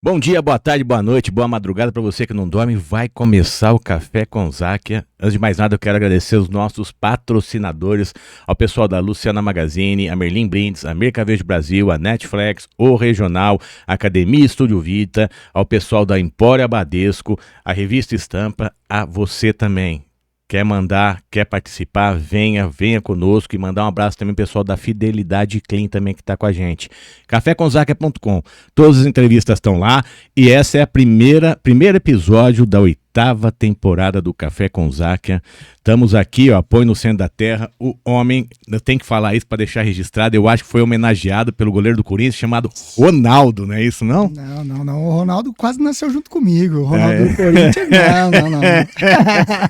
Bom dia, boa tarde, boa noite, boa madrugada para você que não dorme. Vai começar o Café com Záquia. Antes de mais nada, eu quero agradecer os nossos patrocinadores, ao pessoal da Luciana Magazine, a Merlin Brindes, a Mercavejo Brasil, a Netflix, o Regional, a Academia Estúdio Vita, ao pessoal da Empório Abadesco, a Revista Estampa, a você também. Quer mandar, quer participar, venha conosco, e mandar um abraço também pro pessoal da Fidelidade Clean também que está com a gente. Cafécomzaquia.com. Todas as entrevistas estão lá e essa é a primeiro episódio da 8ª temporada do Café com Záquia. Estamos aqui, ó, põe no centro da terra, o homem, eu tenho que falar isso para deixar registrado, eu acho que foi homenageado pelo goleiro do Corinthians chamado Ronaldo, não é isso não? Não, o Ronaldo quase nasceu junto comigo, o Ronaldo do Corinthians, não.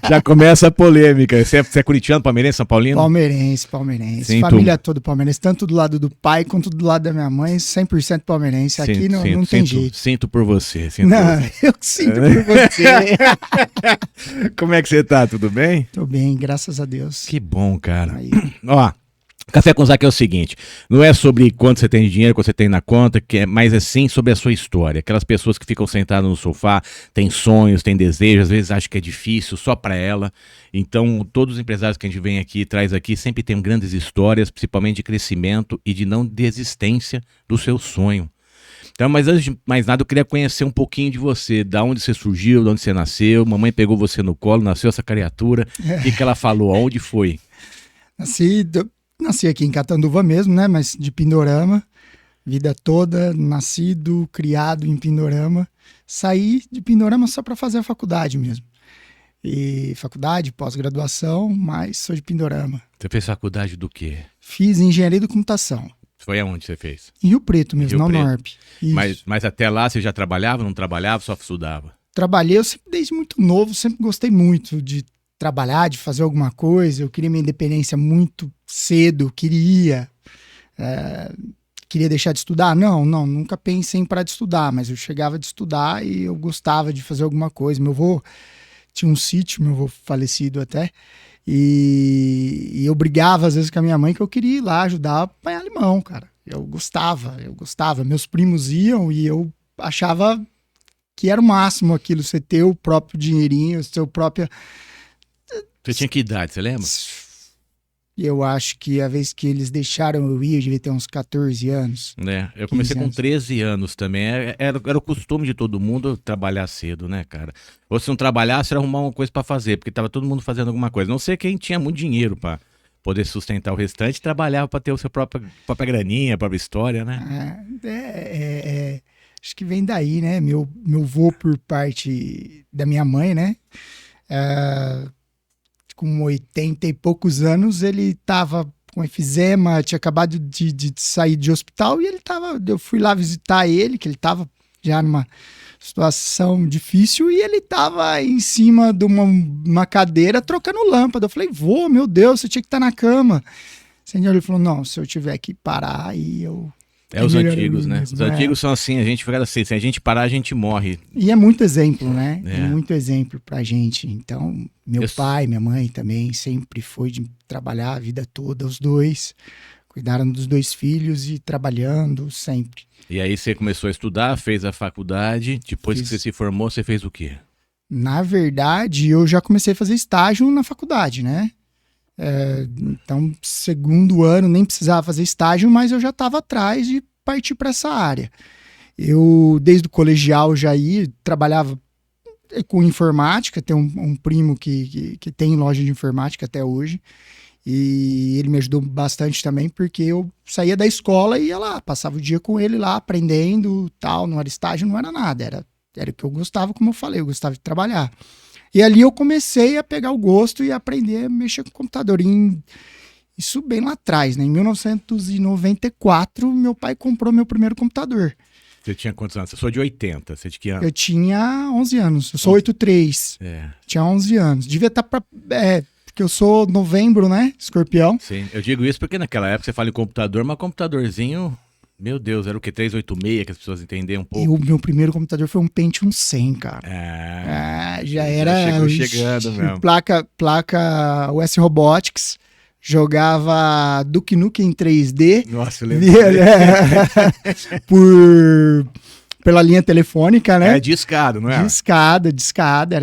Já começa a polêmica, você é corintiano, palmeirense, São Paulino? Palmeirense, Sim, família toda palmeirense, tanto do lado do pai quanto do lado da minha mãe, 100% palmeirense, aqui não tem jeito. Sinto por você. Eu sinto por você. Como é que você tá, tudo bem? Tô bem, graças a Deus. Que bom, cara. Aí. Ó, Café com Záquia é o seguinte, não é sobre quanto você tem de dinheiro, quanto você tem na conta, mas é sim sobre a sua história. Aquelas pessoas que ficam sentadas no sofá, têm sonhos, têm desejos, às vezes acham que é difícil só para ela. Então, todos os empresários que a gente vem aqui, traz aqui, sempre tem grandes histórias, principalmente de crescimento e de não desistência do seu sonho. Então, mas antes de mais nada, eu queria conhecer um pouquinho de você, da onde você surgiu, de onde você nasceu, mamãe pegou você no colo, nasceu essa criatura, o que ela falou, aonde foi? Nasci aqui em Catanduva mesmo, né, mas de Pindorama, vida toda, nascido, criado em Pindorama, saí de Pindorama só para fazer a faculdade mesmo. E faculdade, pós-graduação, mas sou de Pindorama. Você fez faculdade do quê? Fiz engenharia de computação. Foi aonde você fez? Em Rio Preto mesmo, Rio não Preto. Norpe. Mas até lá você já trabalhava, não trabalhava, só estudava? Trabalhei, eu sempre, desde muito novo, sempre gostei muito de trabalhar, de fazer alguma coisa. Eu queria minha independência muito cedo, queria deixar de estudar? Não, nunca pensei em parar de estudar, mas eu chegava de estudar e eu gostava de fazer alguma coisa. Meu avô tinha um sítio, meu avô falecido até, e eu brigava às vezes com a minha mãe que eu queria ir lá ajudar a apanhar limão, cara. Eu gostava. Meus primos iam e eu achava que era o máximo aquilo, você ter o próprio dinheirinho, o seu próprio... Você tinha que idade, você lembra? Eu acho que a vez que eles deixaram eu ir, eu devia ter uns 14 anos. Eu comecei com anos. 13 anos também. Era o costume de todo mundo trabalhar cedo, né, cara? Ou se não trabalhasse, era arrumar uma coisa pra fazer, porque tava todo mundo fazendo alguma coisa. Não sei quem tinha muito dinheiro pra poder sustentar o restante, trabalhava pra ter a sua própria graninha, a própria história, né? Acho que vem daí, né? Meu avô, por parte da minha mãe, né? Com 80 e poucos anos, ele tava com efizema, tinha acabado de sair de hospital e eu fui lá visitar ele, que ele tava já numa situação difícil e ele tava em cima de uma cadeira trocando lâmpada. Eu falei, vô, meu Deus, você tinha que estar na cama. O senhor ele falou, não, se eu tiver que parar, aí eu... Os antigos, né? Os antigos são assim, a gente fica assim, se a gente parar, a gente morre. E é muito exemplo, né? É muito exemplo pra gente. Então, meu pai, minha mãe também sempre foi de trabalhar a vida toda, os dois. Cuidaram dos 2 filhos e trabalhando sempre. E aí você começou a estudar, fez a faculdade, depois que você se formou, você fez o quê? Na verdade, eu já comecei a fazer estágio na faculdade, né? Então, segundo ano, nem precisava fazer estágio, mas eu já estava atrás de partir para essa área. Eu, desde o colegial, já trabalhava com informática, tem um primo que tem loja de informática até hoje, e ele me ajudou bastante também, porque eu saía da escola e ia lá, passava o dia com ele lá, aprendendo, tal, não era estágio, não era nada, era o que eu gostava, como eu falei, eu gostava de trabalhar. E ali eu comecei a pegar o gosto e aprender a mexer com o computador. Isso bem lá atrás, né? Em 1994, meu pai comprou meu primeiro computador. Você tinha quantos anos? Você sou de 80, você de que ano? Eu tinha 11 anos, eu sou 83. Tinha 11 anos. Devia estar porque eu sou novembro, né? Escorpião. Sim, eu digo isso porque naquela época você fala em computador, mas computadorzinho... Meu Deus, era o quê? 386, que as pessoas entendem um pouco? O meu primeiro computador foi um Pentium 100, cara. Já era... Chegando mesmo. Placa US Robotics, jogava Duke Nukem em 3D. Nossa, eu lembro. Pela linha telefônica, né? É discado, não é? Era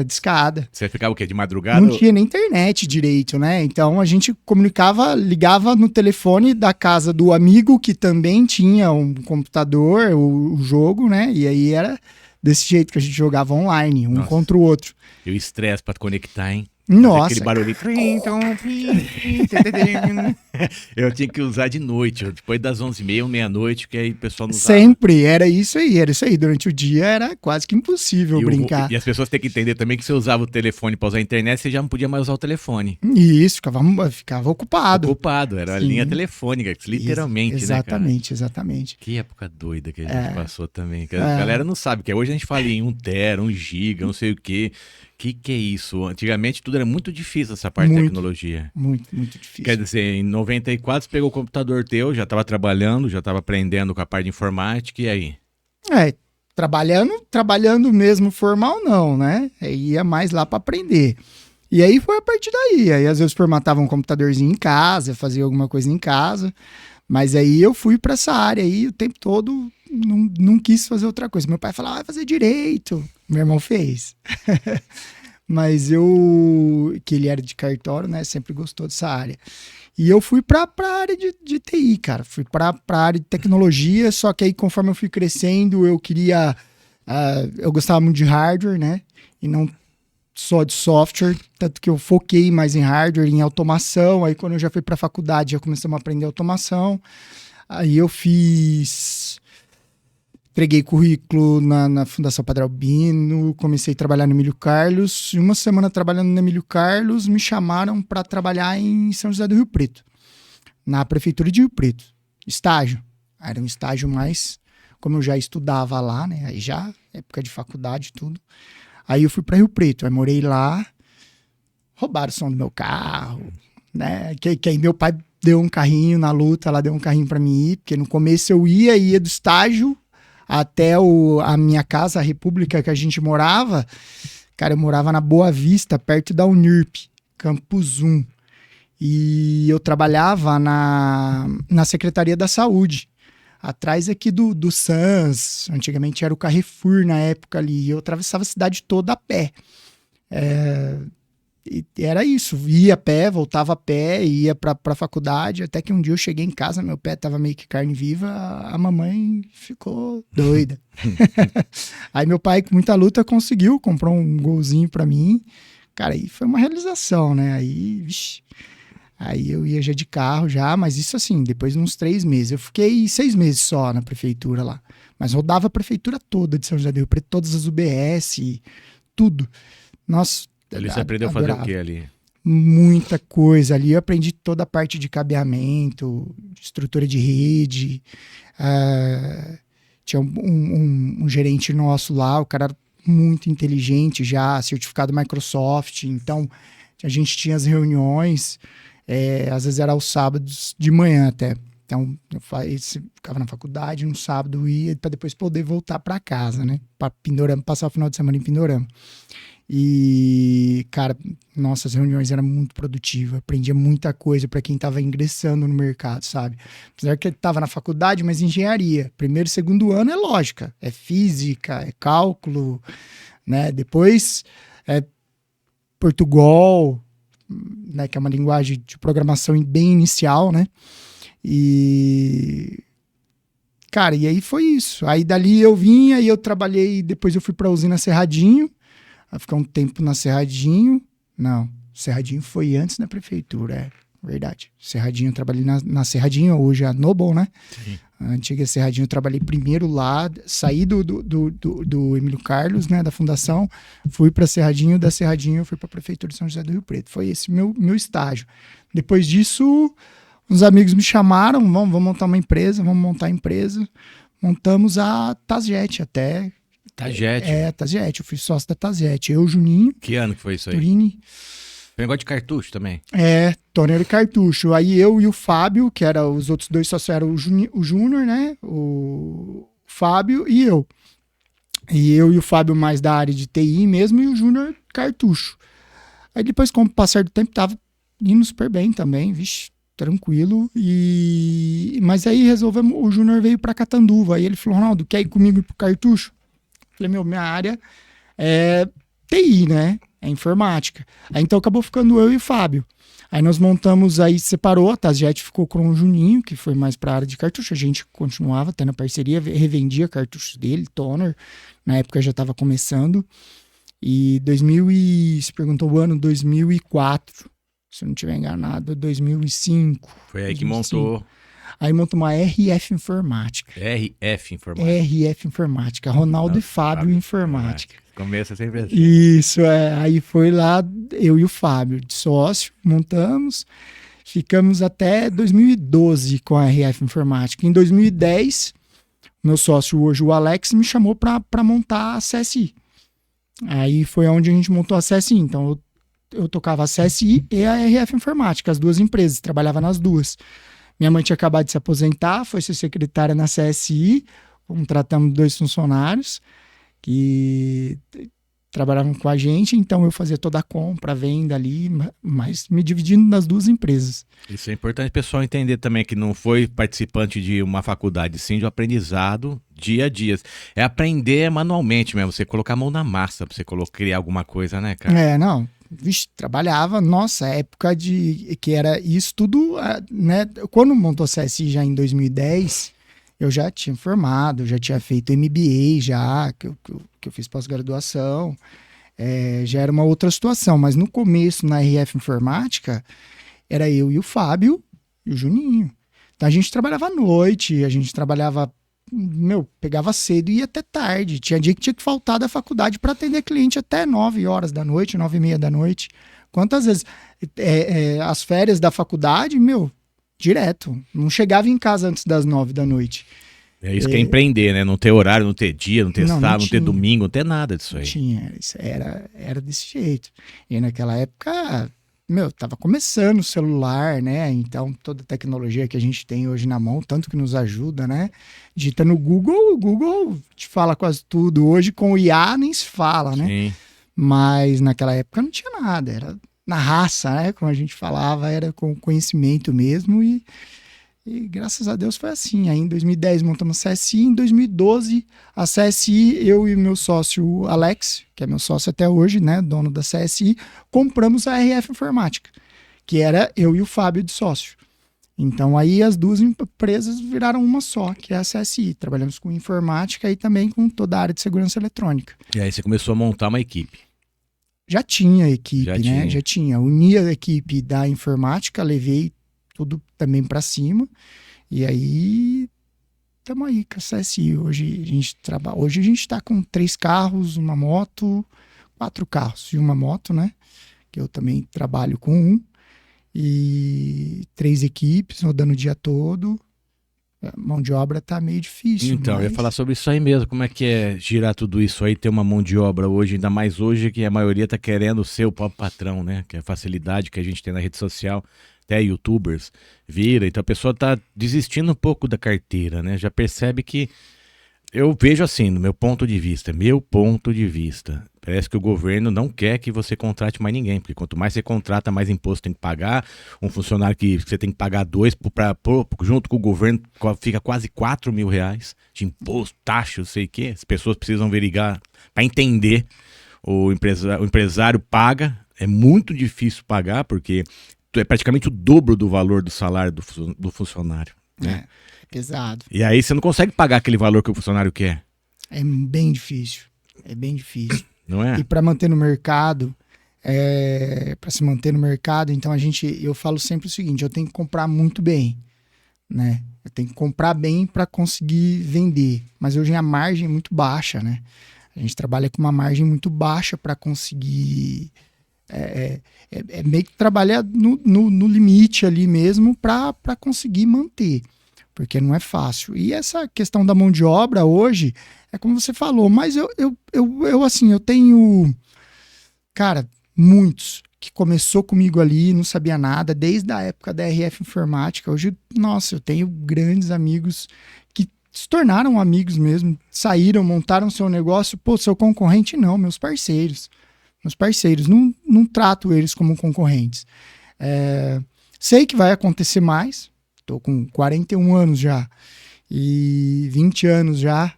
discada. Você ficava o quê? De madrugada? Não tinha nem internet direito, né? Então a gente comunicava, ligava no telefone da casa do amigo que também tinha um computador, o jogo, né? E aí era desse jeito que a gente jogava online, um contra o outro. E o estresse pra conectar, hein? Nossa. Aquele barulhinho. Eu tinha que usar de noite, depois das 11h30, meia-noite, que aí o pessoal não usava. Sempre, era isso aí. Durante o dia era quase que impossível brincar. E as pessoas têm que entender também que você usava o telefone pra usar a internet, você já não podia mais usar o telefone. Isso, ficava ocupado. Era a linha telefônica, literalmente, exatamente, né, cara? Exatamente. Que época doida que a gente passou também. Que a galera não sabe, que hoje a gente fala em 1 tera, 1 giga, não sei o quê. Que é isso? Antigamente tudo era muito difícil, essa parte de tecnologia. Muito difícil. Quer dizer, em 94 você pegou o computador teu, já estava trabalhando, já estava aprendendo com a parte de informática, e aí? Trabalhando mesmo formal não, né? Ia mais lá para aprender. E aí foi a partir daí. Aí às vezes formatava um computadorzinho em casa, fazia alguma coisa em casa. Mas aí eu fui para essa área aí o tempo todo, não quis fazer outra coisa. Meu pai falava, vai fazer direito. Meu irmão fez. Mas que ele era de cartório, né? Sempre gostou dessa área. E eu fui pra área de TI, cara. Fui pra área de tecnologia, só que aí conforme eu fui crescendo, eu queria... eu gostava muito de hardware, né? E não só de software, tanto que eu foquei mais em hardware, em automação. Aí quando eu já fui pra faculdade, já começamos a aprender automação. Aí eu entreguei currículo na Fundação Padre Albino, comecei a trabalhar no Emílio Carlos. E uma semana trabalhando no Emílio Carlos, me chamaram para trabalhar em São José do Rio Preto, na Prefeitura de Rio Preto. Estágio. Era um estágio mais... Como eu já estudava lá, né? Aí já, época de faculdade e tudo. Aí eu fui para Rio Preto, aí morei lá, roubaram o som do meu carro, né? Que aí meu pai deu um carrinho na luta, ela deu um carrinho para mim ir, porque no começo eu ia do estágio até a minha casa, a República que a gente morava. Cara, eu morava na Boa Vista, perto da Unirp, Campus 1. E eu trabalhava na Secretaria da Saúde, atrás aqui do SANS. Antigamente era o Carrefour na época ali. Eu atravessava a cidade toda a pé. E era isso, ia a pé, voltava a pé, ia pra faculdade, até que um dia eu cheguei em casa, meu pé tava meio que carne viva, a mamãe ficou doida. Aí meu pai, com muita luta, conseguiu, comprou um golzinho pra mim. Cara, aí foi uma realização, né? Aí eu ia já de carro já, mas isso assim, depois de uns 3 meses. Eu fiquei 6 meses só na prefeitura lá, mas rodava a prefeitura toda de São José do Rio Preto, todas as UBS, tudo. Nossa, ali você aprendeu a fazer o que ali? Muita coisa. Ali eu aprendi toda a parte de cabeamento, estrutura de rede. Tinha um gerente nosso lá, o cara era muito inteligente já, certificado Microsoft. Então, a gente tinha as reuniões, às vezes era aos sábados de manhã até. Então, eu ficava na faculdade, no sábado ia para depois poder voltar para casa, né? Para Pindorama, passar o final de semana em Pindorama. E, cara, nossas reuniões eram muito produtivas, aprendia muita coisa para quem estava ingressando no mercado, sabe? Apesar que ele estava na faculdade, mas engenharia. Primeiro e segundo ano é lógica, é física, é cálculo, né? Depois é Portugal, né? Que é uma linguagem de programação bem inicial, né? E... cara, e aí foi isso. Aí dali eu vim, aí eu trabalhei, depois eu fui para a usina Cerradinho, a ficar um tempo na Cerradinho. Não, Cerradinho foi antes da prefeitura, verdade. Cerradinho, eu trabalhei na Cerradinho, hoje é a Noble, né? Sim. A antiga Cerradinho, eu trabalhei primeiro lá, saí do Emílio Carlos, né, da fundação, fui para Cerradinho, da Cerradinho eu fui para a prefeitura de São José do Rio Preto. Foi esse meu estágio. Depois disso, uns amigos me chamaram, vamos montar uma empresa, vamos montar a empresa. Montamos a Tasjet até... Tasjet? Tasjet. Eu fui sócio da Tasjet. Eu, Juninho. Que ano que foi isso aí? Turini. Foi negócio de cartucho também? Torneiro e cartucho. Aí eu e o Fábio, que era os outros 2 sócios, eram o Júnior, né? O Fábio e eu. E eu e o Fábio mais da área de TI mesmo, e o Júnior cartucho. Aí depois, com o passar do tempo, tava indo super bem também, vixe, tranquilo. Mas aí resolvemos, o Júnior veio pra Catanduva, aí ele falou, Ronaldo, quer ir comigo pro Cartucho? Falei, minha área é TI, né? É informática. Aí então acabou ficando eu e o Fábio. Aí nós montamos, aí separou, a Tasjet ficou com o Juninho, que foi mais para a área de cartucho. A gente continuava tendo a parceria, revendia cartuchos dele, toner. Na época já estava começando. E se perguntou o ano, 2004, se eu não estiver enganado, 2005. Foi aí 2005. que montou. Aí montou uma RF Informática. RF Informática. RF Informática. Ronaldo e Fábio Informática. Começa sempre assim. Isso, Aí foi lá, eu e o Fábio, de sócio, montamos. Ficamos até 2012 com a RF Informática. Em 2010, meu sócio hoje, o Alex, me chamou para montar a CSI. Aí foi onde a gente montou a CSI. Então, eu tocava a CSI e a RF Informática, as duas empresas, trabalhava nas duas. Minha mãe tinha acabado de se aposentar, foi ser secretária na CSI, contratamos 2 funcionários que trabalhavam com a gente, então eu fazia toda a compra, a venda ali, mas me dividindo nas duas empresas. Isso é importante o pessoal entender também, que não foi participante de uma faculdade, sim de um aprendizado dia a dia. É aprender manualmente mesmo, você colocar a mão na massa pra você criar alguma coisa, né, cara? Não. Vixe, trabalhava, nossa, época que era isso tudo, né? Quando montou a CSI já em 2010, eu já tinha formado, já tinha feito MBA já, que eu fiz pós-graduação, já era uma outra situação, mas no começo, na RF Informática, era eu e o Fábio e o Juninho. Então a gente trabalhava à noite, a gente trabalhava, pegava cedo e ia até tarde. Tinha dia que tinha que faltar da faculdade para atender cliente até 9 horas da noite, 9h30 da noite. Quantas vezes? As férias da faculdade, direto. Não chegava em casa antes das 9 da noite. É isso que é empreender, né? Não ter horário, não ter dia, não ter sábado, não ter domingo, não ter nada disso aí. Não tinha, isso era desse jeito. E naquela época, tava começando o celular, né? Então, toda a tecnologia que a gente tem hoje na mão, tanto que nos ajuda, né? Digita no Google, o Google te fala quase tudo. Hoje, com o IA, nem se fala, né? Sim. Mas naquela época não tinha nada, era na raça, né? Como a gente falava, era com conhecimento mesmo e graças a Deus foi assim. Aí em 2010 montamos a CSI, em 2012 a CSI, eu e meu sócio Alex, que é meu sócio até hoje, né, dono da CSI, compramos a RF Informática, que era eu e o Fábio de sócio. Então aí as duas empresas viraram uma só, que é a CSI. Trabalhamos com informática e também com toda a área de segurança eletrônica. E aí você começou a montar uma equipe. Já tinha equipe, né? Já tinha. Uni a equipe da informática, levei tudo também para cima. E aí, estamos aí com a CSI. Hoje a gente está com 3 carros, uma moto, 4 carros e uma moto, né? Que eu também trabalho com um. E 3 equipes rodando o dia todo. A mão de obra tá meio difícil. Então, eu ia falar sobre isso aí mesmo. Como é que é girar tudo isso aí, ter uma mão de obra hoje, ainda mais hoje que a maioria tá querendo ser o próprio patrão, né? Que é a facilidade que a gente tem na rede social. Até youtubers vira, então a pessoa tá desistindo um pouco da carteira, né? Já percebe que, eu vejo assim, no meu ponto de vista, parece que o governo não quer que você contrate mais ninguém, porque quanto mais você contrata, mais imposto tem que pagar. Um funcionário que você tem que pagar 2 junto com o governo, fica quase 4 mil reais de imposto, taxa, não sei o quê. As pessoas precisam verificar para entender. O empresário paga, é muito difícil pagar, porque é praticamente o dobro do valor do salário do funcionário, né? É pesado. E aí você não consegue pagar aquele valor que o funcionário quer. É bem difícil. Não é? E para manter no mercado, para se manter no mercado, então eu falo sempre o seguinte, eu tenho que comprar muito bem, né? Eu tenho que comprar bem para conseguir vender. Mas hoje a margem é muito baixa, né? A gente trabalha com uma margem muito baixa para conseguir... meio que trabalhar no limite ali mesmo para conseguir manter, porque não é fácil. E essa questão da mão de obra hoje, é como você falou, mas eu tenho, cara, muitos que começou comigo ali, não sabia nada, desde a época da RF Informática. Hoje, nossa, eu tenho grandes amigos que se tornaram amigos mesmo, saíram, montaram seu negócio. Pô, seu concorrente não, meus parceiros, não trato eles como concorrentes. Sei que vai acontecer mais. Tô com 41 anos já e 20 anos já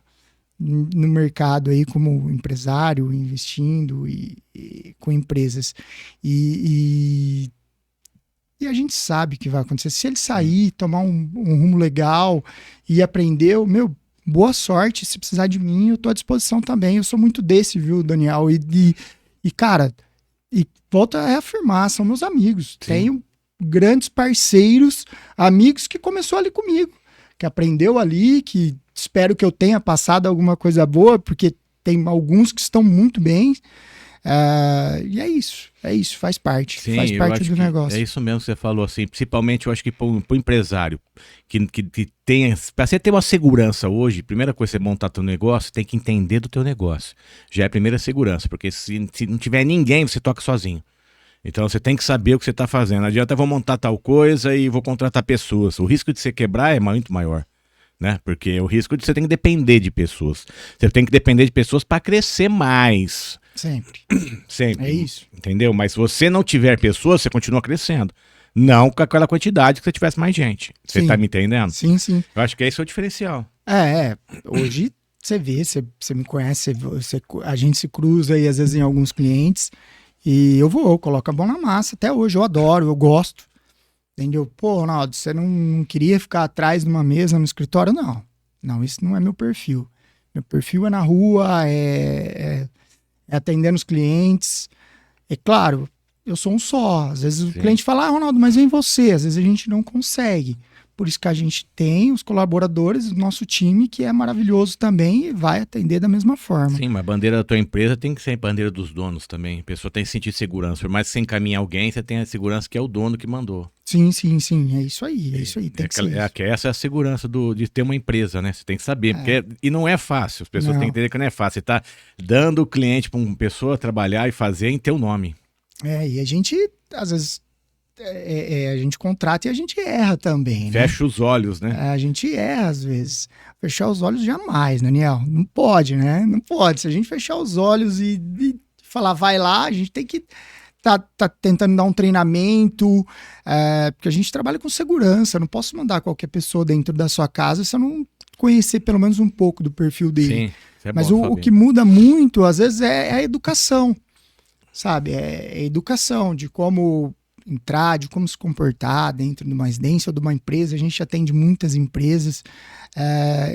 no mercado aí como empresário, investindo e com empresas. E a gente sabe que vai acontecer. Se ele sair, tomar um rumo legal e aprender, boa sorte. Se precisar de mim, eu tô à disposição também. Eu sou muito desse, viu, Daniel? Cara, volto a reafirmar, são meus amigos. Sim. Tenho grandes parceiros, amigos que começou ali comigo, que aprendeu ali, que espero que eu tenha passado alguma coisa boa, porque tem alguns que estão muito bem. E é isso, faz parte. Sim, faz parte do negócio. É isso mesmo que você falou, assim, principalmente eu acho que para o empresário que tem, para você ter uma segurança hoje, primeira coisa que você montar teu negócio, tem que entender do teu negócio. Já é a primeira segurança, porque se não tiver ninguém, você toca sozinho. Então você tem que saber o que você está fazendo. Não adianta, vou montar tal coisa e vou contratar pessoas. O risco de você quebrar é muito maior, né? Porque o risco de você tem que depender de pessoas. Você tem que depender de pessoas para crescer mais. Sempre. Sempre. É isso. Entendeu? Mas se você não tiver pessoas, você continua crescendo. Não com aquela quantidade que você tivesse mais gente. Você tá me entendendo? Sim, sim. Eu acho que esse é o diferencial. Hoje você vê, você me conhece, a gente se cruza aí às vezes em alguns clientes e eu coloco a mão na massa. Até hoje eu adoro, eu gosto. Entendeu? Pô, Ronaldo, você não queria ficar atrás de uma mesa no escritório? Não, isso não é meu perfil. Meu perfil é na rua, é atendendo os clientes. É claro, eu sou um só. Às vezes o cliente fala, Ronaldo, mas vem você. Às vezes a gente não consegue. Por isso que a gente tem os colaboradores do nosso time, que é maravilhoso também e vai atender da mesma forma. Sim, mas a bandeira da tua empresa tem que ser a bandeira dos donos também. A pessoa tem que sentir segurança. Por mais que você encaminhe alguém, você tem a segurança que é o dono que mandou. Sim. É isso aí. Tem que ser isso. Essa é a segurança de ter uma empresa, né? Você tem que saber. E não é fácil. As pessoas têm que entender que não é fácil. Você tá dando o cliente para uma pessoa trabalhar e fazer em teu nome. E a gente, às vezes, a gente contrata e a gente erra também, né? Fecha os olhos, né? A gente erra às vezes. Fechar os olhos jamais, Daniel. Não pode, né? Não pode. Se a gente fechar os olhos e falar vai lá, a gente tem que tá tentando dar um treinamento, porque a gente trabalha com segurança. Não posso mandar qualquer pessoa dentro da sua casa se eu não conhecer pelo menos um pouco do perfil dele. Sim, mas o que muda muito, às vezes, é a educação, sabe? É a educação de como entrar, de como se comportar dentro de uma residência ou de uma empresa. A gente atende muitas empresas.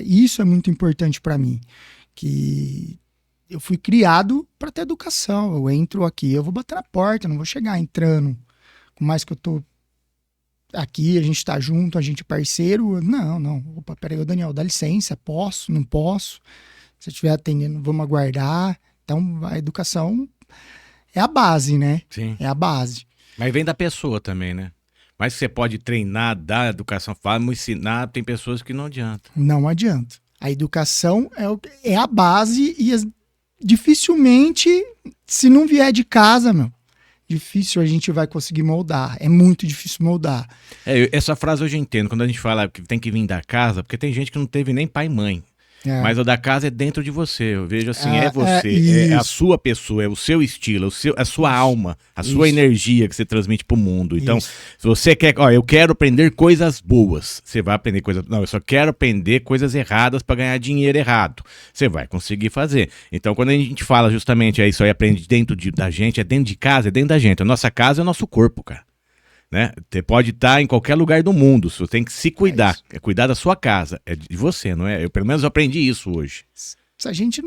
E isso é muito importante para mim, que eu fui criado para ter educação. Eu entro aqui, eu vou bater na porta, não vou chegar entrando, por mais que eu tô aqui, a gente tá junto, a gente é parceiro. Não. Opa, peraí, Daniel, dá licença, posso, não posso? Se eu estiver atendendo, vamos aguardar. Então, a educação é a base, né? Sim. É a base. Mas vem da pessoa também, né? Mas você pode treinar, dar educação, vamos ensinar, tem pessoas que não adianta. Não adianta. A educação é a base e dificilmente, se não vier de casa, difícil a gente vai conseguir moldar. É muito difícil moldar. Essa frase hoje eu entendo, quando a gente fala que tem que vir da casa, porque tem gente que não teve nem pai e mãe. Mas o da casa é dentro de você. Eu vejo assim, é você, é a sua pessoa, é o seu estilo, a sua alma, a sua energia que você transmite pro mundo. Então, se você quer, eu quero aprender coisas boas, você vai aprender coisas. Não, eu só quero aprender coisas erradas para ganhar dinheiro errado. Você vai conseguir fazer. Então, quando a gente fala justamente isso aí, aprende dentro da gente, é dentro de casa, é dentro da gente. A nossa casa é o nosso corpo, cara. Né? Você pode estar em qualquer lugar do mundo, você tem que se cuidar, cuidar da sua casa, é de você, não é? Eu pelo menos aprendi isso hoje. Se a gente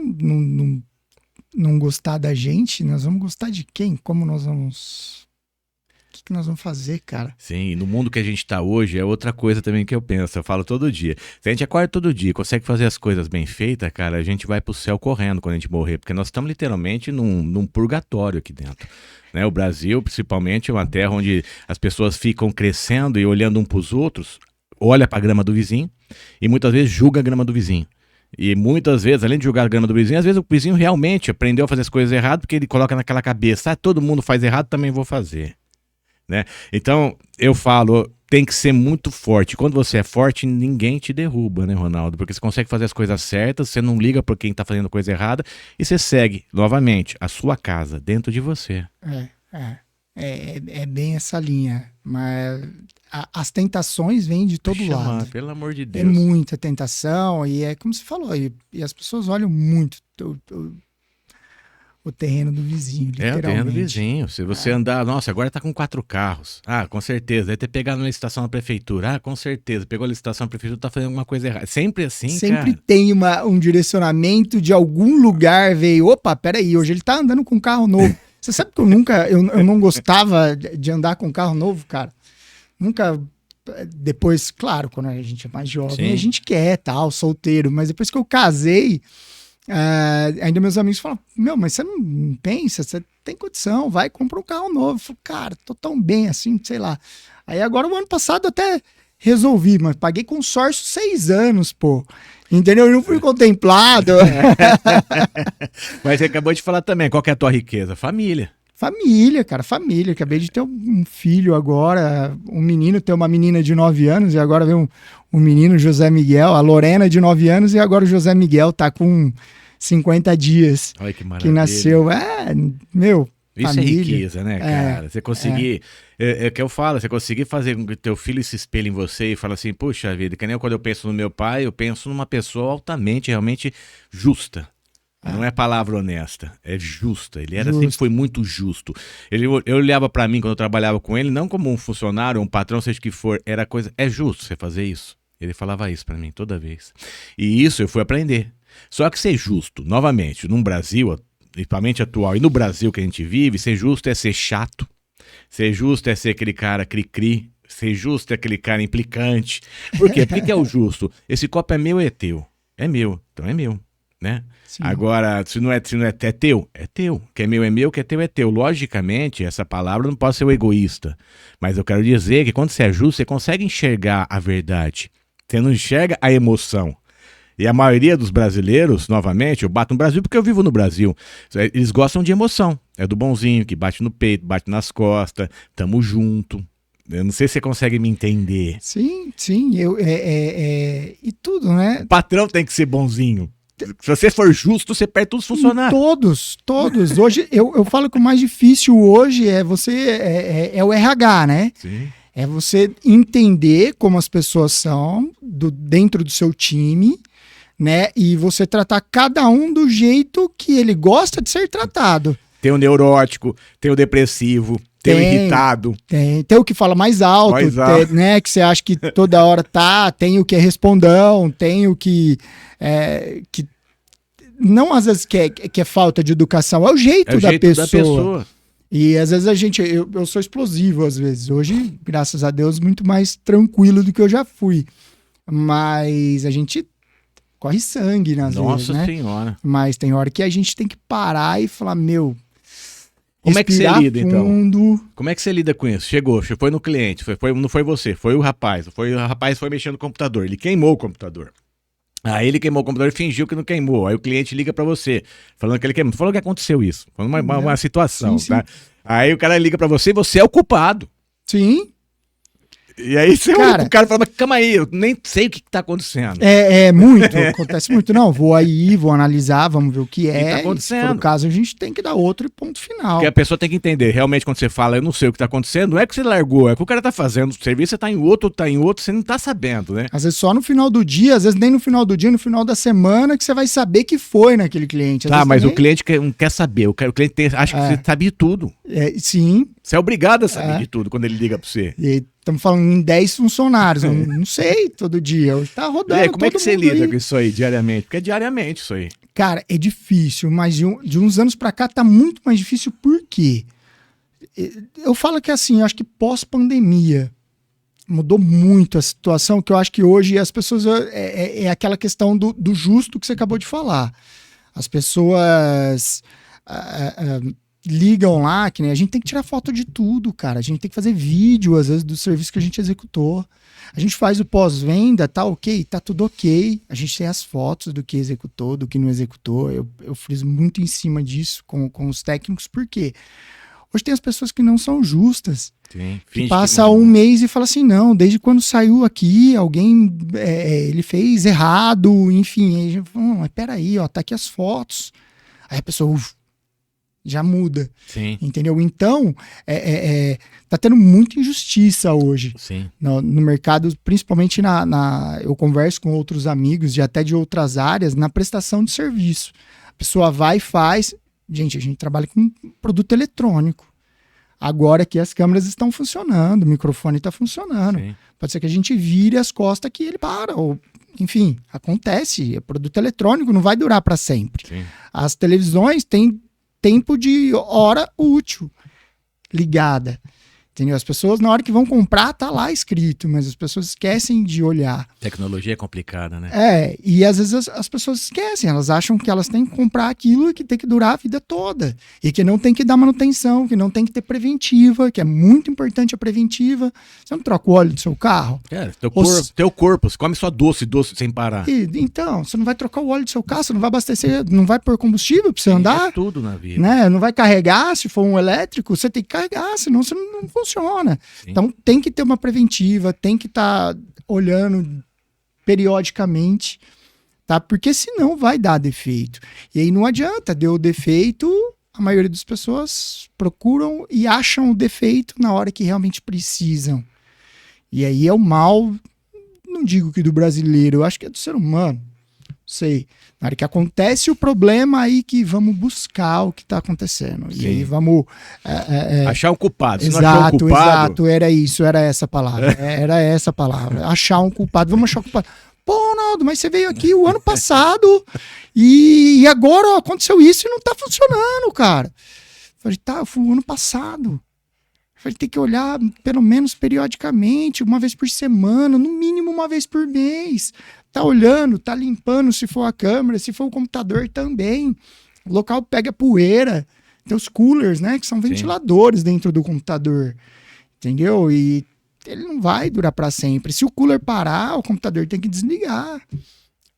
não gostar da gente, nós vamos gostar de quem? Como nós vamos... O que nós vamos fazer, cara? Sim, no mundo que a gente está hoje é outra coisa também que eu penso, eu falo todo dia. Se a gente acorda todo dia, consegue fazer as coisas bem feitas, cara, a gente vai pro céu correndo quando a gente morrer, porque nós estamos literalmente num purgatório aqui dentro. Né? O Brasil, principalmente, é uma terra onde as pessoas ficam crescendo e olhando um pros outros, olha pra grama do vizinho e muitas vezes julga a grama do vizinho. E muitas vezes, além de julgar a grama do vizinho, às vezes o vizinho realmente aprendeu a fazer as coisas erradas porque ele coloca naquela cabeça, todo mundo faz errado, também vou fazer. Né? Então, eu falo, tem que ser muito forte. Quando você é forte, ninguém te derruba, né, Ronaldo? Porque você consegue fazer as coisas certas, você não liga por quem tá fazendo coisa errada e você segue, novamente, a sua casa dentro de você. É bem essa linha. Mas as tentações vêm de todo lado. Pelo amor de Deus. É muita tentação e é como você falou. E as pessoas olham muito o terreno do vizinho, literalmente. O terreno do vizinho. Se você andar, nossa, agora tá com 4 carros. Ah, com certeza. Deve ter pegado uma licitação na prefeitura. Ah, com certeza. Pegou a licitação na prefeitura, tá fazendo alguma coisa errada. Sempre assim, Sempre cara. tem um direcionamento de algum lugar, veio. Opa, peraí, hoje ele tá andando com um carro novo. Você sabe que eu não gostava de andar com um carro novo, cara? Nunca. Depois, claro, quando a gente é mais jovem, Sim. a gente quer, tal, solteiro. Mas depois que eu casei, ainda meus amigos falam, mas você não pensa, você tem condição, vai, compra um carro novo. Eu falo, cara, tô tão bem assim, sei lá. Aí agora, o ano passado, até resolvi, mas paguei consórcio 6 anos, pô. Entendeu? Eu não fui contemplado. Mas você acabou de falar também, qual que é a tua riqueza? Família. Família, cara, família. Acabei de ter um filho agora, um menino, ter uma menina de 9 anos, e agora vem um menino, José Miguel, a Lorena de 9 anos, e agora o José Miguel tá com 50 dias. Olha que maravilha. Que nasceu. Isso família. é riqueza, né, cara? Você conseguir, é o que eu falo, você conseguir fazer com que teu filho se espelhe em você e fala assim, puxa vida, que nem quando eu penso no meu pai, eu penso numa pessoa altamente, realmente justa. Não é palavra honesta, é justa. Ele sempre foi muito justo. Eu olhava pra mim quando eu trabalhava com ele, não como um funcionário, um patrão, seja o que for, era coisa, é justo você fazer isso. Ele falava isso pra mim toda vez. E isso eu fui aprender. Só que ser justo, novamente, num Brasil, principalmente atual, e no Brasil que a gente vive, ser justo é ser chato. Ser justo é ser aquele cara cri-cri. Ser justo é aquele cara implicante. Por quê? Por que é o justo? Esse copo é meu ou é teu? É meu, então é meu, né? Sim. Agora, se não é teu, é teu. Que é meu, que é teu. Logicamente, essa palavra não pode ser o egoísta. Mas eu quero dizer que quando você é justo, você consegue enxergar a verdade. Você não enxerga a emoção. E a maioria dos brasileiros, novamente, eu bato no Brasil porque eu vivo no Brasil, eles gostam de emoção. É do bonzinho, que bate no peito, bate nas costas, tamo junto. Eu não sei se você consegue me entender. Sim. E tudo, né? O patrão tem que ser bonzinho. Se você for justo, você perde todos os funcionários. Todos. Hoje, eu falo que o mais difícil hoje é o RH, né? Sim. É você entender como as pessoas são dentro do seu time, né? E você tratar cada um do jeito que ele gosta de ser tratado. Tem o neurótico, tem o depressivo, tem o irritado. Tem o que fala mais alto, né? Que você acha que toda hora tem o que é respondão, tem o que não às vezes que é falta de educação, é o jeito da pessoa. E às vezes eu sou explosivo às vezes. Hoje, graças a Deus, muito mais tranquilo do que eu já fui. Mas a gente corre sangue nas vezes, né? Nossa Senhora. Mas tem hora que a gente tem que parar e falar, como é que você lida, fundo. Então? Como é que você lida com isso? Chegou, foi no cliente, não foi você, foi o rapaz. O rapaz foi mexendo no computador, ele queimou o computador. Aí ele queimou o computador e fingiu que não queimou. Aí o cliente liga pra você, falando que ele queimou. Falou que aconteceu isso. Foi uma situação, sim. Tá? Aí o cara liga pra você e você é o culpado. Sim. E aí o cara fala, mas calma aí, eu nem sei o que tá acontecendo. Acontece muito. Não, vou analisar, vamos ver o que é. Tá acontecendo. Se for o caso, a gente tem que dar outro ponto final. Porque a pessoa tem que entender, realmente quando você fala, eu não sei o que tá acontecendo, não é que você largou, é que o cara tá fazendo o serviço, você tá em outro, você não tá sabendo, né? Às vezes só no final do dia, às vezes nem no final do dia, no final da semana, que você vai saber que foi naquele cliente. Mas também... o cliente não quer saber, o cliente acha que você sabe de tudo. Sim. Você é obrigado a saber de tudo quando ele liga pra você. Estamos falando em 10 funcionários, não sei, todo dia. Tá rodando. E aí, como é que você lida com isso aí diariamente? Porque é diariamente isso aí. Cara, é difícil, mas de uns anos pra cá tá muito mais difícil. Por quê? Eu falo que assim, eu acho que pós-pandemia mudou muito a situação, que eu acho que hoje as pessoas... É aquela questão do justo que você acabou de falar. As pessoas... ligam lá, que nem a gente tem que tirar foto de tudo, cara. A gente tem que fazer vídeo, às vezes, do serviço que a gente executou. A gente faz o pós-venda, tá ok, tá tudo ok. A gente tem as fotos do que executou, do que não executou. Eu friso muito em cima disso com os técnicos, porque hoje tem as pessoas que não são justas. Sim, que passa um mês e fala assim, não, desde quando saiu aqui, alguém, ele fez errado, enfim. Aí a gente fala, mas peraí, ó, tá aqui as fotos. Aí a pessoa... já muda. Sim. Entendeu? Então, tá tendo muita injustiça hoje Sim. no mercado, principalmente eu converso com outros amigos até de outras áreas, na prestação de serviço. A pessoa vai e faz. Gente, a gente trabalha com produto eletrônico. Agora que as câmeras estão funcionando, o microfone está funcionando. Sim. Pode ser que a gente vire as costas que ele para. Ou, enfim, acontece. É produto eletrônico, não vai durar para sempre. Sim. As televisões têm tempo de hora útil ligada. Entendeu? As pessoas, na hora que vão comprar, tá lá escrito, mas as pessoas esquecem de olhar. Tecnologia é complicada, né? E às vezes as pessoas esquecem, elas acham que elas têm que comprar aquilo e que tem que durar a vida toda. E que não tem que dar manutenção, que não tem que ter preventiva, que é muito importante a preventiva. Você não troca o óleo do seu carro? Teu corpo, você come só doce sem parar. Então, você não vai trocar o óleo do seu carro, você não vai abastecer, não vai pôr combustível pra você andar. É tudo na vida. Né? Não vai carregar, se for um elétrico, você tem que carregar, senão você não funciona. Sim. Então tem que ter uma preventiva, tem que estar olhando periodicamente, tá? Porque senão vai dar defeito. E aí não adianta, deu defeito, a maioria das pessoas procuram e acham o defeito na hora que realmente precisam. E aí é o mal, não digo que do brasileiro, eu acho que é do ser humano. Sei. Na hora que acontece o problema, aí que vamos buscar o que está acontecendo. Sim. E aí vamos... achar um culpado. Se exato, não achar um culpado... era essa a palavra. Era essa a palavra. Achar um culpado, vamos achar um culpado. Pô, Ronaldo, mas você veio aqui o ano passado e agora ó, aconteceu isso e não tá funcionando, cara. Eu falei, tá, foi o ano passado. Eu falei, tem que olhar pelo menos periodicamente, uma vez por semana, no mínimo uma vez por mês. Tá olhando, tá limpando se for a câmera, se for o computador também. O local pega poeira. Tem os coolers, né? Que são ventiladores dentro do computador. Entendeu? E ele não vai durar para sempre. Se o cooler parar, o computador tem que desligar.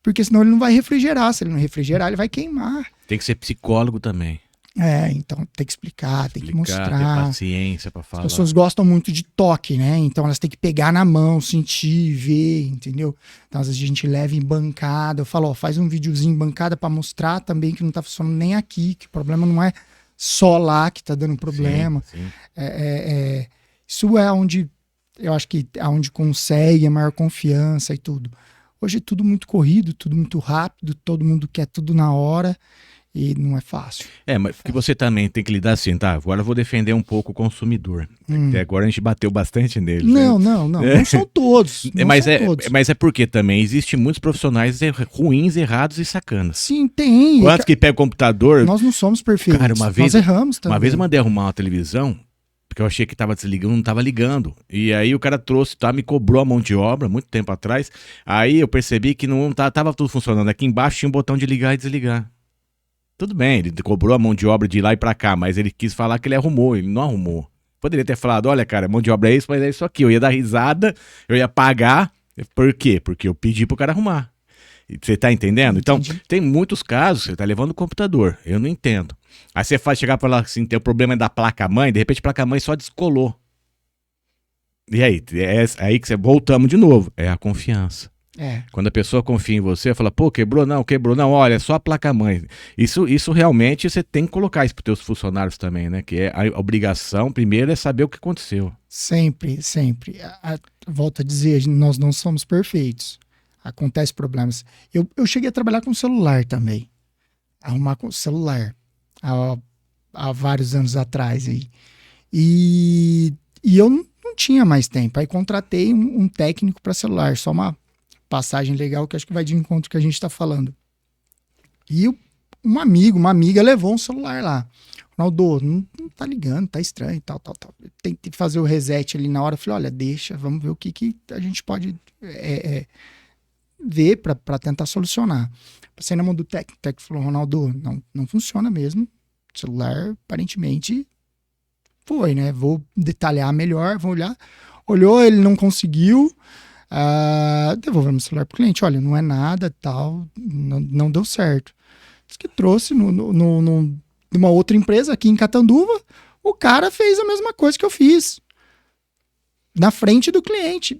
Porque senão ele não vai refrigerar. Se ele não refrigerar, ele vai queimar. Tem que ser psicólogo também. Então tem que explicar, tem que mostrar. Ter paciência pra falar. As pessoas gostam muito de toque, né? Então elas têm que pegar na mão, sentir, ver, entendeu? Então às vezes a gente leva em bancada. Eu falo, ó, faz um videozinho em bancada pra mostrar também que não tá funcionando nem aqui, que o problema não é só lá que tá dando problema. Sim. Isso é onde eu acho que é onde consegue a maior confiança e tudo. Hoje é tudo muito corrido, tudo muito rápido, todo mundo quer tudo na hora. E não é fácil. Mas que você também tem que lidar assim, tá? Agora eu vou defender um pouco o consumidor. Até agora a gente bateu bastante nele. Não são todos. Mas é porque também existem muitos profissionais ruins, errados e sacanas. Sim, tem. Quantos que pega o computador... Nós não somos perfeitos. Cara, nós erramos também. Uma vez eu mandei arrumar uma televisão, porque eu achei que tava desligando, não tava ligando. E aí o cara trouxe, me cobrou a mão de obra, muito tempo atrás. Aí eu percebi que não tava tudo funcionando. Aqui embaixo tinha um botão de ligar e desligar. Tudo bem, ele cobrou a mão de obra de ir lá e pra cá, mas ele quis falar que ele arrumou, ele não arrumou. Poderia ter falado, olha cara, mão de obra é isso, mas é isso aqui. Eu ia dar risada, eu ia pagar. Por quê? Porque eu pedi pro cara arrumar. Você tá entendendo? Entendi. Então, tem muitos casos, você tá levando o computador, eu não entendo. Aí você faz chegar pra lá assim, tem o problema da placa-mãe, de repente a placa-mãe só descolou. E aí? É aí que você voltamos de novo. É a confiança. Quando a pessoa confia em você, fala, pô, quebrou não, olha, é só a placa-mãe. Isso realmente você tem que colocar isso para os teus funcionários também, né? Que é a obrigação, primeiro, é saber o que aconteceu. Sempre. Volto a dizer, nós não somos perfeitos. Acontecem problemas. Eu cheguei a trabalhar com celular também. Arrumar com celular. Há vários anos atrás. E eu não tinha mais tempo. Aí contratei um técnico para celular, só uma passagem legal que acho que vai de encontro que a gente está falando. E uma amiga levou um celular lá. Ronaldo, não tá ligando, tá estranho, tal. Tem que fazer o reset ali na hora. Eu falei, olha, deixa, vamos ver o que a gente pode ver para tentar solucionar. Passei na mão do técnico, o técnico falou, Ronaldo, não funciona mesmo. O celular, aparentemente, foi, né? Vou detalhar melhor, vou olhar. Olhou, ele não conseguiu. Devolvemos o celular pro cliente, olha, não é nada, tal, não deu certo. Diz que trouxe numa outra empresa aqui em Catanduva, o cara fez a mesma coisa que eu fiz. Na frente do cliente.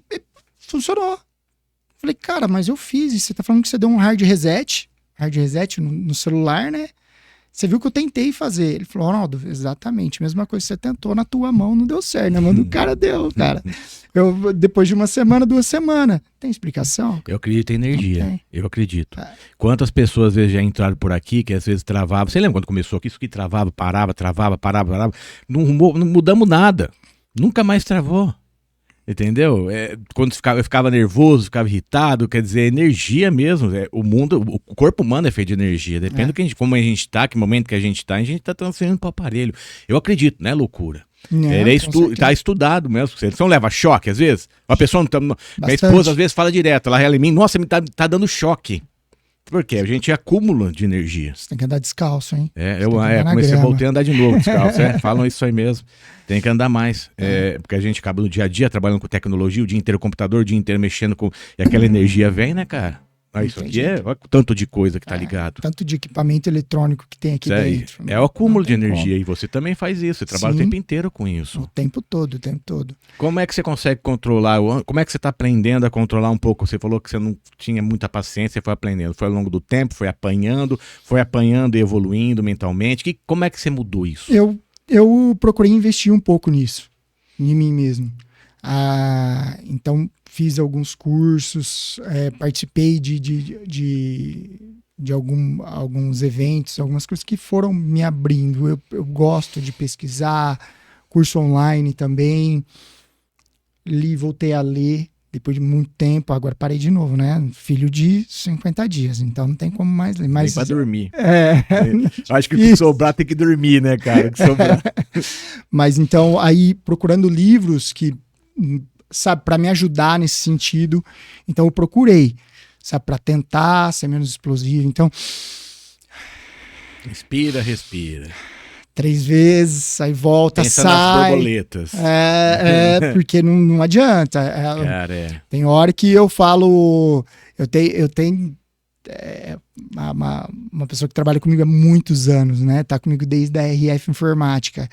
Funcionou. Falei, cara, mas eu fiz, e você tá falando que você deu um hard reset no celular, né? Você viu que eu tentei fazer. Ele falou, Ronaldo, exatamente, mesma coisa que você tentou na tua mão, não deu certo. Na mão do cara deu, cara. Depois de uma semana, 2 semanas. Tem explicação? Eu acredito em energia. Não tem. Eu acredito. Quantas pessoas às vezes já entraram por aqui, que às vezes travavam. Você lembra quando começou aqui? Isso que travava, parava. Não mudamos nada. Nunca mais travou. Entendeu? Quando eu ficava nervoso, ficava irritado, quer dizer, energia mesmo. O corpo humano é feito de energia. Depende como a gente tá, que momento que a gente tá transferindo para o aparelho. Eu acredito, não é loucura. Tá estudado mesmo. Você não leva choque às vezes? Uma pessoa não tá. Minha esposa às vezes fala direto, ela rela em mim, nossa, me tá dando choque. Por quê? A gente é acúmulo de energia. Você tem que andar descalço, hein? Voltei a andar de novo descalço. Falam isso aí mesmo. Tem que andar mais. Porque a gente acaba no dia a dia trabalhando com tecnologia, o dia inteiro computador, o dia inteiro mexendo com. E aquela energia vem, né, cara? Isso aqui olha o tanto de coisa que tá ligado. Tanto de equipamento eletrônico que tem aqui dentro. É o acúmulo de energia e você também faz isso. Você trabalha o tempo inteiro com isso. O tempo todo. Como é que você consegue controlar? Como é que você está aprendendo a controlar um pouco? Você falou que você não tinha muita paciência, você foi aprendendo. Foi ao longo do tempo, foi apanhando e evoluindo mentalmente. Como é que você mudou isso? Eu procurei investir um pouco nisso, em mim mesmo. Então, fiz alguns cursos, participei de alguns eventos, algumas coisas que foram me abrindo. Eu gosto de pesquisar, curso online também. Voltei a ler depois de muito tempo. Agora parei de novo, né? Filho de 50 dias, então não tem como mais ler. Nem pra dormir. Acho que o que sobrar tem que dormir, né, cara? O que sobrar. Mas então, aí procurando livros que, sabe, para me ajudar nesse sentido, então eu procurei, sabe, para tentar ser menos explosivo. Então, respira. 3 vezes, aí volta, pensa sai. Nas borboletas. Porque não adianta. Cara, Tem hora que eu falo, eu tenho uma pessoa que trabalha comigo há muitos anos, né? Tá comigo desde a RF Informática.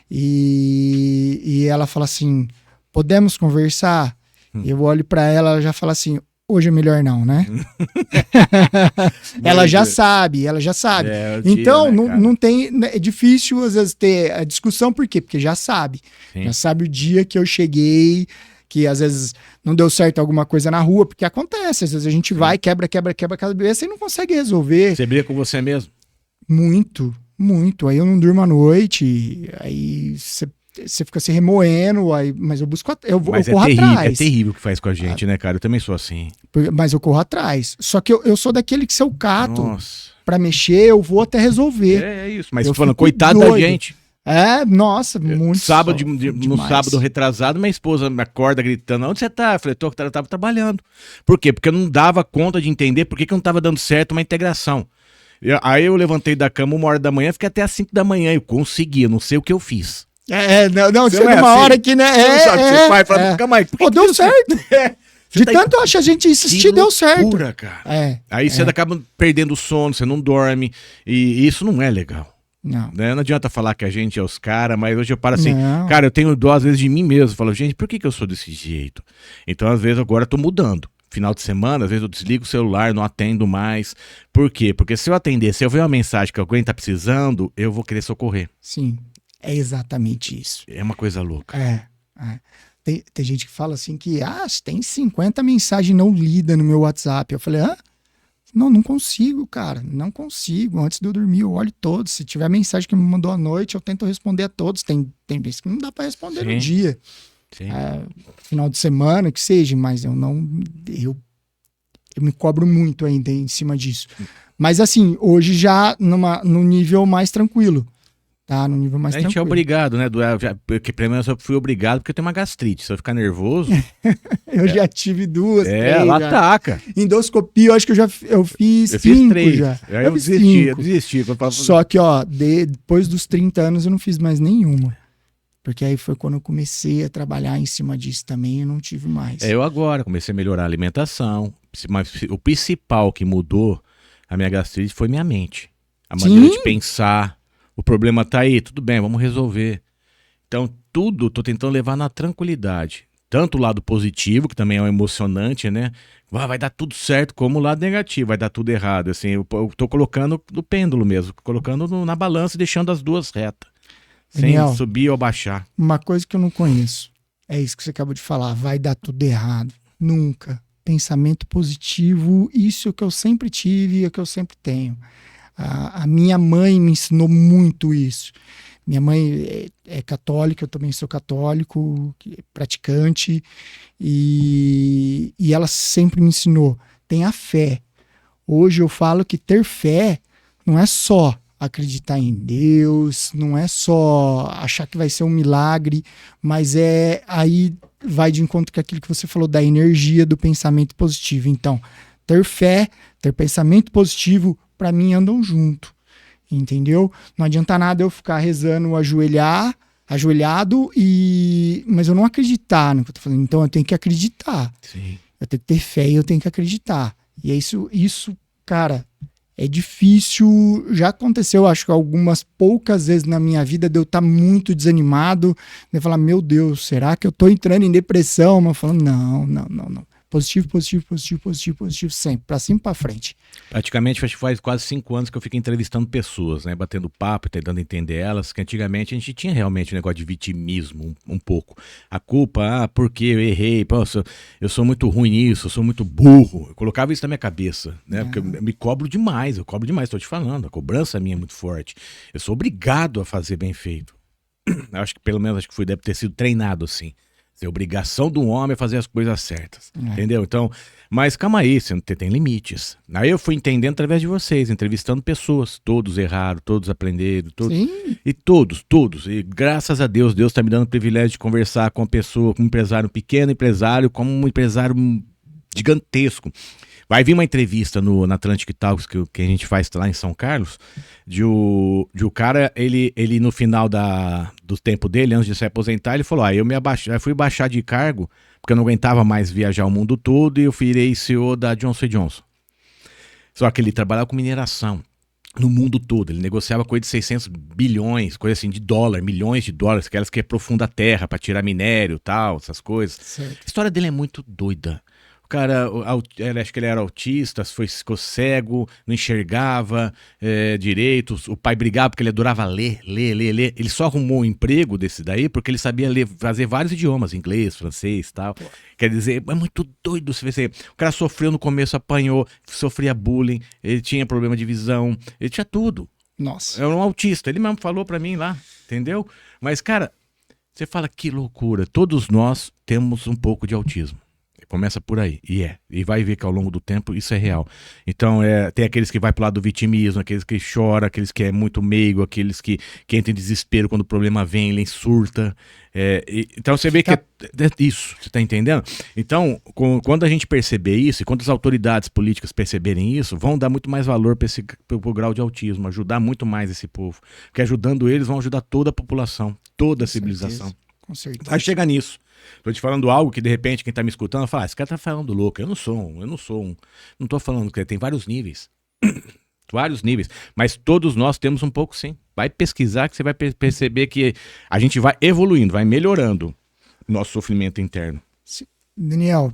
E ela fala assim, podemos conversar? Eu olho para ela já fala assim, hoje é melhor não, né? Ela já sabe. Então, né, não tem... É difícil, às vezes, ter a discussão. Por quê? Porque já sabe. Sim. Já sabe o dia que eu cheguei, que às vezes não deu certo alguma coisa na rua, porque acontece. Às vezes a gente vai, quebra a cabeça e não consegue resolver. Você briga com você mesmo? Muito. Aí eu não durmo à noite, aí você fica se remoendo, mas eu busco, eu corro atrás. É terrível o que faz com a gente, né, cara? Eu também sou assim. Mas eu corro atrás. Só que eu sou daquele que se eu cato pra mexer, eu vou até resolver. É isso, mas eu falando, coitado da gente. Muito. No sábado retrasado, minha esposa me acorda gritando, onde você tá? Eu falei, eu tava trabalhando. Por quê? Porque eu não dava conta de entender por que não tava dando certo uma integração. Aí eu levantei da cama 1h da manhã, fiquei até às 5 da manhã. Eu consegui, eu não sei o que eu fiz. Chega uma hora que, né? Você não sabe o que você faz, fala, calma aí. Deu certo. De tanto eu acho a gente insistir, deu certo. Cara. Aí você acaba perdendo o sono, você não dorme. E isso não é legal. Não. Não adianta falar que a gente é os caras, mas hoje eu paro assim, cara, eu tenho dó às vezes de mim mesmo. Eu falo, gente, por que eu sou desse jeito? Então, às vezes, agora eu tô mudando. Final de semana, às vezes eu desligo o celular, não atendo mais. Por quê? Porque se eu atender, se eu ver uma mensagem que alguém tá precisando, eu vou querer socorrer. Sim, é exatamente isso. É uma coisa louca. Tem gente que fala assim que, tem 50 mensagens não lidas no meu WhatsApp. Eu falei, não consigo, cara, não consigo. Antes de eu dormir, eu olho todos. Se tiver mensagem que me mandou à noite, eu tento responder a todos. Tem vezes que não dá para responder no dia. Sim. Final de semana, que seja, mas eu me cobro muito ainda em cima disso. Mas assim, hoje já num nível mais tranquilo. Tá, no nível mais tranquilo. A gente é obrigado, né? Porque pelo menos eu fui obrigado porque eu tenho uma gastrite. Se eu ficar nervoso... eu já tive 2, 3. Ela ataca. Endoscopia, eu acho que eu fiz 5 já. Eu desisti. Só que, depois dos 30 anos eu não fiz mais nenhuma. Porque aí foi quando eu comecei a trabalhar em cima disso também, eu não tive mais. Eu agora comecei a melhorar a alimentação, mas o principal que mudou a minha gastrite foi minha mente. A maneira de pensar, o problema tá aí, tudo bem, vamos resolver. Então tudo tô tentando levar na tranquilidade. tanto o lado positivo, que também é um emocionante, né? Vai dar tudo certo, como o lado negativo, vai dar tudo errado. Assim, eu tô colocando no pêndulo mesmo, colocando na balança e deixando as duas retas, Daniel, sem subir ou baixar. uma coisa que eu não conheço, é isso que você acabou de falar, vai dar tudo errado. Nunca. Pensamento positivo, isso é o que eu sempre tive e é o que eu sempre tenho. A minha mãe me ensinou muito isso. Minha mãe é católica, eu também sou católico, praticante, e ela sempre me ensinou, tenha fé. Hoje eu falo que ter fé não é só acreditar em Deus, não é só achar que vai ser um milagre, mas aí vai de encontro com aquilo que você falou da energia do pensamento positivo. Então, ter fé, ter pensamento positivo, para mim andam junto. Entendeu? Não adianta nada eu ficar rezando ajoelhado, mas eu não acreditar no que eu tô falando. Então eu tenho que acreditar. Sim. Eu tenho que ter fé e eu tenho que acreditar. E é isso, cara, é difícil. Já aconteceu, acho que algumas poucas vezes na minha vida de eu estar muito desanimado, de falar, meu Deus, será que eu tô entrando em depressão? Mas falando, não. Positivo, sempre, pra cima e pra frente. Praticamente faz quase 5 anos que eu fico entrevistando pessoas, né? Batendo papo, tentando entender elas, que antigamente a gente tinha realmente um negócio de vitimismo um pouco. A culpa, porque eu errei, eu sou muito ruim nisso, eu sou muito burro. Eu colocava isso na minha cabeça, né? Porque eu me cobro demais, tô te falando, a cobrança minha é muito forte. Eu sou obrigado a fazer bem feito. Acho que pelo menos deve ter sido treinado assim. É obrigação do homem fazer as coisas certas, entendeu? Então, mas calma aí, você tem limites. Aí eu fui entendendo através de vocês, entrevistando pessoas, todos erraram, todos aprenderam, todos. Sim. E todos. E graças a Deus tá me dando o privilégio de conversar com uma pessoa, com um empresário, um pequeno empresário, como um empresário gigantesco. Vai vir uma entrevista na Atlantic Talks que a gente faz lá em São Carlos, de o cara, ele no final do tempo dele, antes de se aposentar, ele falou, eu fui baixar de cargo, porque eu não aguentava mais viajar o mundo todo, e eu virei CEO da Johnson & Johnson. Só que ele trabalhava com mineração no mundo todo, ele negociava coisa de 600 bilhões, coisa assim de dólar, milhões de dólares, aquelas que aprofundam a terra para tirar minério e tal, essas coisas. Certo. A história dele é muito doida. O cara, acho que ele era autista, ficou cego, não enxergava direito. O pai brigava porque ele adorava ler. Ele só arrumou um emprego desse daí porque ele sabia fazer vários idiomas, inglês, francês e tal. Pô. Quer dizer, é muito doido você ver. O cara sofreu no começo, apanhou, sofria bullying, ele tinha problema de visão, ele tinha tudo. Nossa. Era um autista, ele mesmo falou pra mim lá, entendeu? Mas, cara, você fala que loucura. Todos nós temos um pouco de autismo. Começa por aí, e vai ver que ao longo do tempo isso é real. Então, tem aqueles que vai pro lado do vitimismo, aqueles que choram, aqueles que é muito meigo, aqueles que entram em desespero quando o problema vem, ele surta. Então, você vê que é isso, você tá entendendo? Então, quando a gente perceber isso, e quando as autoridades políticas perceberem isso, vão dar muito mais valor para pro grau de autismo, ajudar muito mais esse povo. Porque ajudando eles, vão ajudar toda a população, toda a civilização. Com certeza. Vai chegar nisso. Tô te falando algo que de repente quem tá me escutando fala, esse cara tá falando louco, eu não tô falando que tem vários níveis, vários níveis, mas todos nós temos um pouco sim. Vai pesquisar que você vai perceber que a gente vai evoluindo, vai melhorando nosso sofrimento interno. Daniel,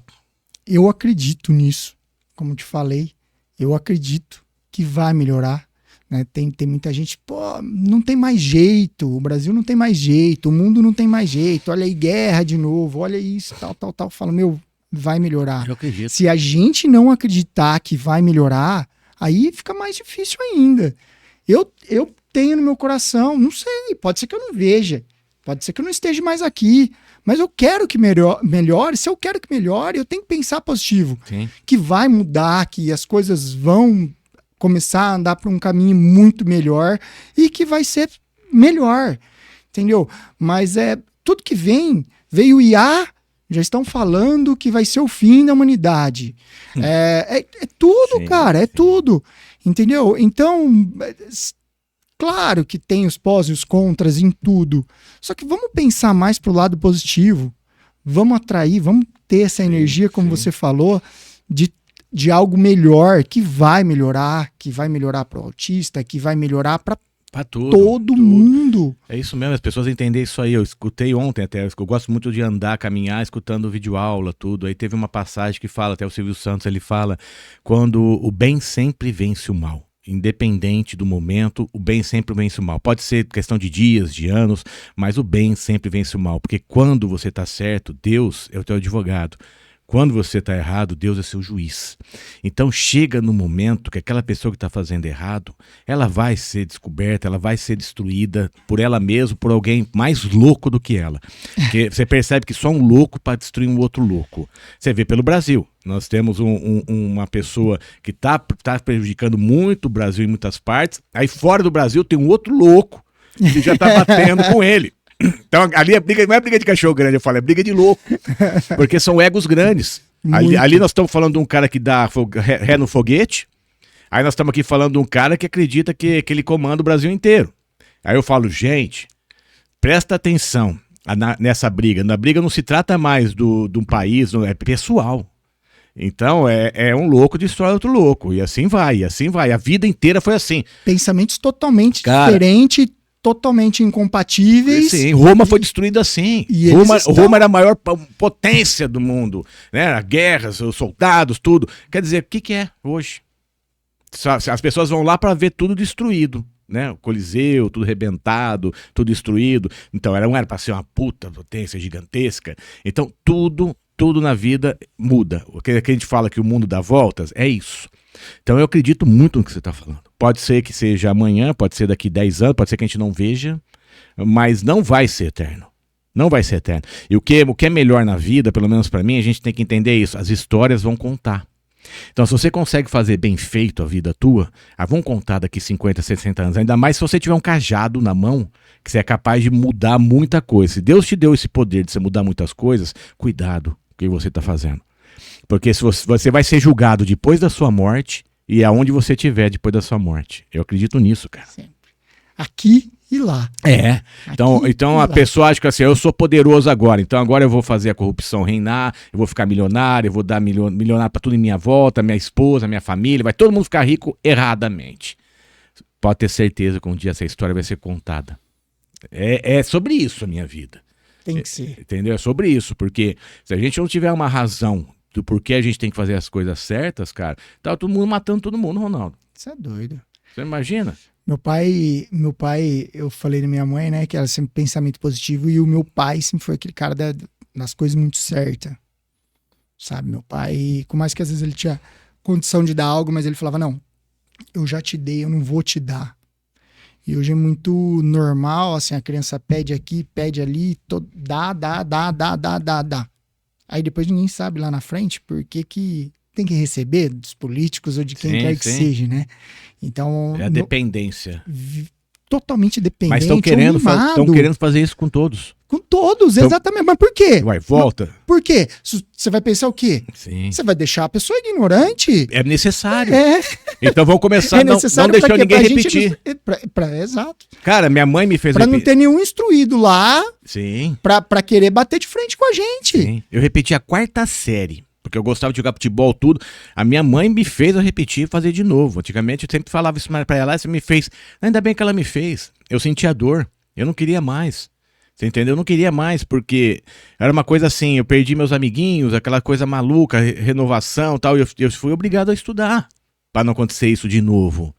eu acredito nisso, como te falei, eu acredito que vai melhorar. Né? Tem muita gente, não tem mais jeito, o Brasil não tem mais jeito, o mundo não tem mais jeito, olha aí, guerra de novo, olha isso, tal. Fala, vai melhorar. Eu acredito. Se a gente não acreditar que vai melhorar, aí fica mais difícil ainda. Eu tenho no meu coração, não sei, pode ser que eu não veja, pode ser que eu não esteja mais aqui, mas eu quero que melhore. Se eu quero que melhore, eu tenho que pensar positivo. Sim. Que vai mudar, que as coisas vão começar a andar para um caminho muito melhor e que vai ser melhor, entendeu? Mas tudo que veio IA, já estão falando que vai ser o fim da humanidade. É tudo, sim, cara, é tudo, entendeu? Então, claro que tem os pós e os contras em tudo, só que vamos pensar mais pro lado positivo, vamos atrair, vamos ter essa energia, como você falou, de algo melhor, que vai melhorar para o autista, que vai melhorar para Pra tudo. Todo mundo. É isso mesmo, as pessoas entendem isso aí. Eu escutei ontem até, eu gosto muito de andar, caminhar, escutando videoaula, tudo. Aí teve uma passagem que fala, até o Silvio Santos, ele fala, quando o bem sempre vence o mal. Independente do momento, o bem sempre vence o mal. Pode ser questão de dias, de anos, mas o bem sempre vence o mal. Porque quando você tá certo, Deus é o teu advogado. Quando você está errado, Deus é seu juiz. Então chega no momento que aquela pessoa que está fazendo errado, ela vai ser descoberta, ela vai ser destruída por ela mesma, por alguém mais louco do que ela. Porque você percebe que só um louco para destruir um outro louco. Você vê pelo Brasil. Nós temos uma pessoa que está prejudicando muito o Brasil em muitas partes. Aí fora do Brasil tem um outro louco que já está batendo com ele. Então ali não é briga de cachorro grande, eu falo, é briga de louco. Porque são egos grandes. Ali nós estamos falando de um cara que dá ré no foguete. Aí nós estamos aqui falando de um cara que acredita que ele comanda o Brasil inteiro. Aí eu falo, gente, presta atenção nessa briga. Na briga não se trata mais de um país, é pessoal. Então é um louco destrói outro louco. E assim vai, assim vai. A vida inteira foi assim. Pensamentos totalmente diferentes, totalmente incompatíveis. Sim, Roma foi destruída assim. Roma era a maior potência do mundo, né? Guerras, os soldados, tudo. Quer dizer, o que é hoje? As pessoas vão lá para ver tudo destruído, né? O Coliseu, tudo arrebentado, tudo destruído. Então não era para ser uma puta potência gigantesca. Então tudo na vida muda. O que a gente fala que o mundo dá voltas, é isso. Então eu acredito muito no que você está falando. Pode ser que seja amanhã, pode ser daqui 10 anos, pode ser que a gente não veja, mas não vai ser eterno. Não vai ser eterno. E o que é melhor na vida, pelo menos para mim, a gente tem que entender isso. As histórias vão contar. Então se você consegue fazer bem feito a vida tua, vão contar daqui 50, 60 anos. Ainda mais se você tiver um cajado na mão, que você é capaz de mudar muita coisa. Se Deus te deu esse poder de você mudar muitas coisas, cuidado com o que você está fazendo. Porque você vai ser julgado depois da sua morte e aonde você estiver depois da sua morte. Eu acredito nisso, cara. Sempre. Aqui e lá. Então a pessoa acha que assim, eu sou poderoso agora, então agora eu vou fazer a corrupção reinar, eu vou ficar milionário, eu vou dar milionário para tudo em minha volta, minha esposa, minha família, vai todo mundo ficar rico erradamente. Pode ter certeza que um dia essa história vai ser contada. É sobre isso a minha vida. Tem que ser. Entendeu? É sobre isso, porque se a gente não tiver uma razão do porquê a gente tem que fazer as coisas certas, cara, tá todo mundo matando todo mundo, Ronaldo. Isso é doido. Você imagina? Meu pai, eu falei da minha mãe, né, que era sempre pensamento positivo, e o meu pai sempre foi aquele cara das coisas muito certas. Sabe, meu pai, com mais que às vezes ele tinha condição de dar algo, mas ele falava, não, eu já te dei, eu não vou te dar. E hoje é muito normal, assim, a criança pede aqui, pede ali, dá. Aí depois ninguém sabe lá na frente por que tem que receber dos políticos ou de quem quer que seja, né? Então... É a dependência. Totalmente dependente. Mas estão querendo fazer isso com todos. Com todos, exatamente. Mas por quê? Uai, volta. Por quê? Você vai pensar o quê? Sim. Você vai deixar a pessoa ignorante? É necessário. É. Então vamos começar não deixando ninguém repetir. Exato. Cara, minha mãe me fez repetir. Pra não ter nenhum instruído lá. Sim. Pra querer bater de frente com a gente. Sim. Eu repeti a 4ª série. Porque eu gostava de jogar futebol, tudo. A minha mãe me fez eu repetir e fazer de novo. Antigamente eu sempre falava isso pra ela, você me fez. Ainda bem que ela me fez. Eu sentia dor. Eu não queria mais. Você entendeu? Eu não queria mais, porque era uma coisa assim, eu perdi meus amiguinhos, aquela coisa maluca, renovação e tal. Eu fui obrigado a estudar pra não acontecer isso de novo.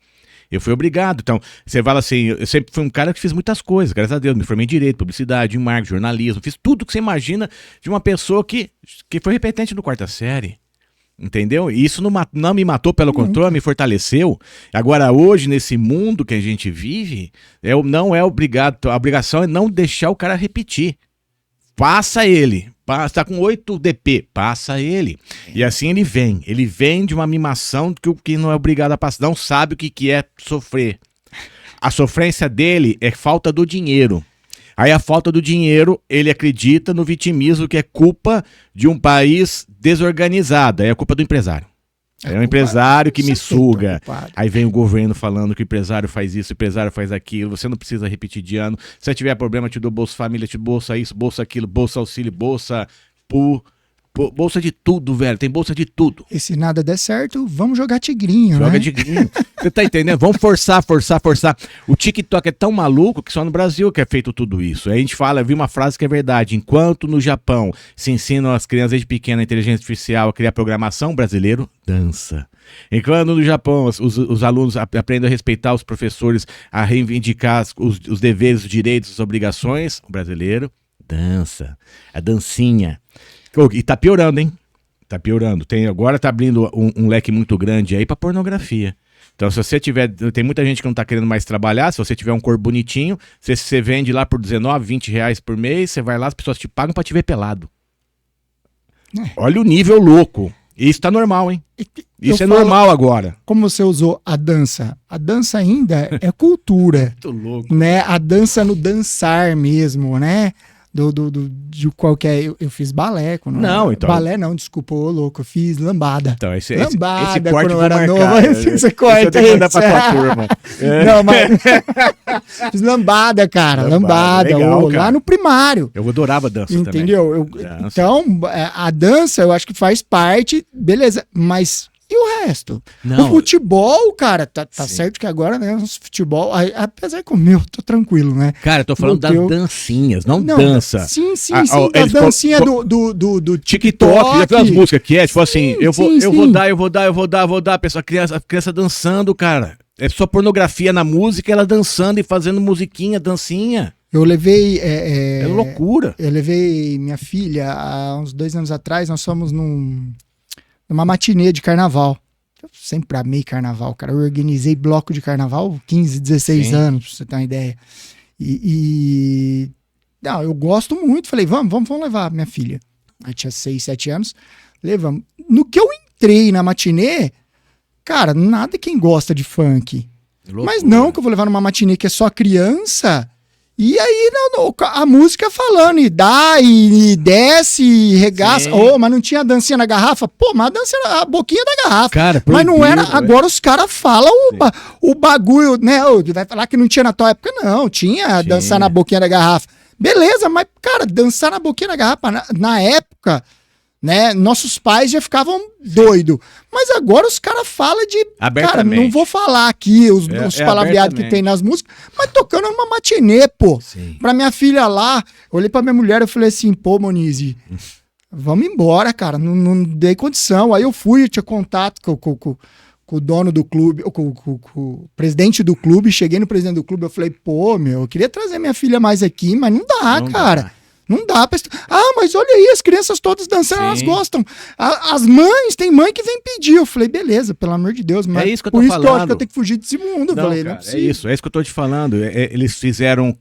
Eu fui obrigado. Então, você fala assim, eu sempre fui um cara que fiz muitas coisas, graças a Deus. Me formei em Direito, Publicidade, em Marketing, Jornalismo. Fiz tudo que você imagina de uma pessoa que foi repetente no 4ª série. Entendeu? E isso não me matou, pelo contrário, me fortaleceu. Agora, hoje, nesse mundo que a gente vive, não é obrigado. A obrigação é não deixar o cara repetir. Passa ele. Tá com 8 DP, passa ele. E assim ele vem de uma mimação que não é obrigado a passar, não sabe o que é sofrer. A sofrência dele é falta do dinheiro. Aí a falta do dinheiro, ele acredita no vitimismo, que é culpa de um país desorganizado, é a culpa do empresário. É o empresário que me suga. Aí vem o governo falando que o empresário faz isso, o empresário faz aquilo, você não precisa repetir de ano. Se tiver problema, te dou Bolsa Família, te dou bolsa isso, bolsa aquilo, bolsa auxílio, bolsa bolsa de tudo, velho. Tem bolsa de tudo. E se nada der certo, vamos jogar tigrinho, Joga né? tigrinho. Você tá entendendo? Vamos forçar. O TikTok é tão maluco que só no Brasil que é feito tudo isso. Aí a gente fala, eu vi uma frase que é verdade. Enquanto no Japão se ensinam as crianças desde pequena a inteligência artificial a criar programação, brasileiro dança. Enquanto no Japão os alunos aprendem a respeitar os professores, a reivindicar os deveres, os direitos, as obrigações, o brasileiro dança. A dancinha. E tá piorando, hein? Tá piorando. Agora tá abrindo um leque muito grande aí pra pornografia. Então, se você tiver... Tem muita gente que não tá querendo mais trabalhar. Se você tiver um corpo bonitinho, você vende lá por 19, 20 reais por mês, você vai lá, as pessoas te pagam pra te ver pelado. Olha o nível louco. Isso tá normal, hein? Isso é normal agora. Como você usou a dança ainda é cultura. Muito louco. Né? A dança no dançar mesmo, né? De qualquer... Eu fiz balé. Não, então... Balé não, desculpa, ô louco. Eu fiz lambada. Então, esse lambada corte quando eu era novo. Você corta aí. Pra tua turma. Não, mas... fiz lambada, cara. Lambada. Legal, cara. Lá no primário. Eu adorava dança entendeu? também. Então, a dança eu acho que faz parte, beleza. Mas... E o resto? Não. O futebol, cara, tá certo que agora, né, o futebol, apesar que o meu, tô tranquilo, né? Cara, eu tô falando das dancinhas, não dança. Sim, da dancinha do TikTok. Já viu as músicas que é, tipo assim, eu vou dar, a criança dançando, cara. É só pornografia na música, ela dançando e fazendo musiquinha, dancinha. Eu levei... É loucura. Eu levei minha filha, há uns 2 anos atrás, nós fomos numa matinê de carnaval. Eu sempre amei carnaval, cara. Eu organizei bloco de carnaval 15, 16 anos, pra você ter uma ideia. Não, eu gosto muito. Falei, vamos levar minha filha. Aí tinha 6, 7 anos. Levamos. No que eu entrei na matinê, cara, nada quem gosta de funk. Mas não, que eu vou levar numa matinê que é só criança... E aí, a música falando, e dá, e desce, e regaça. Mas não tinha dancinha na garrafa? Pô, mas a dança era a boquinha da garrafa. Cara, mas não era. Agora os caras falam o bagulho, né? Vai falar que não tinha na tua época? Não, tinha dançar na boquinha da garrafa. Beleza, mas, cara, dançar na boquinha da garrafa, na época, né? Nossos pais já ficavam doidos. Mas agora os caras falam de... Cara, não vou falar aqui os palavreados que tem nas músicas, mas tocando numa matinê, pô. Sim. Pra minha filha lá, eu olhei pra minha mulher e falei assim, pô, Monize, vamos embora, cara. Não dei condição. Aí eu tinha contato com o dono do clube, com o presidente do clube, cheguei no presidente do clube, eu falei, pô, eu queria trazer minha filha mais aqui, mas não dá, cara. Não dá pra... mas olha aí, as crianças todas dançando, elas gostam. As mães, tem mãe que vem pedir. Eu falei, beleza, pelo amor de Deus. Mas é isso que eu tô falando. Por isso que eu acho que eu tenho que fugir desse mundo. Não, falei, cara, não é possível. é isso que eu tô te falando. Eles fizeram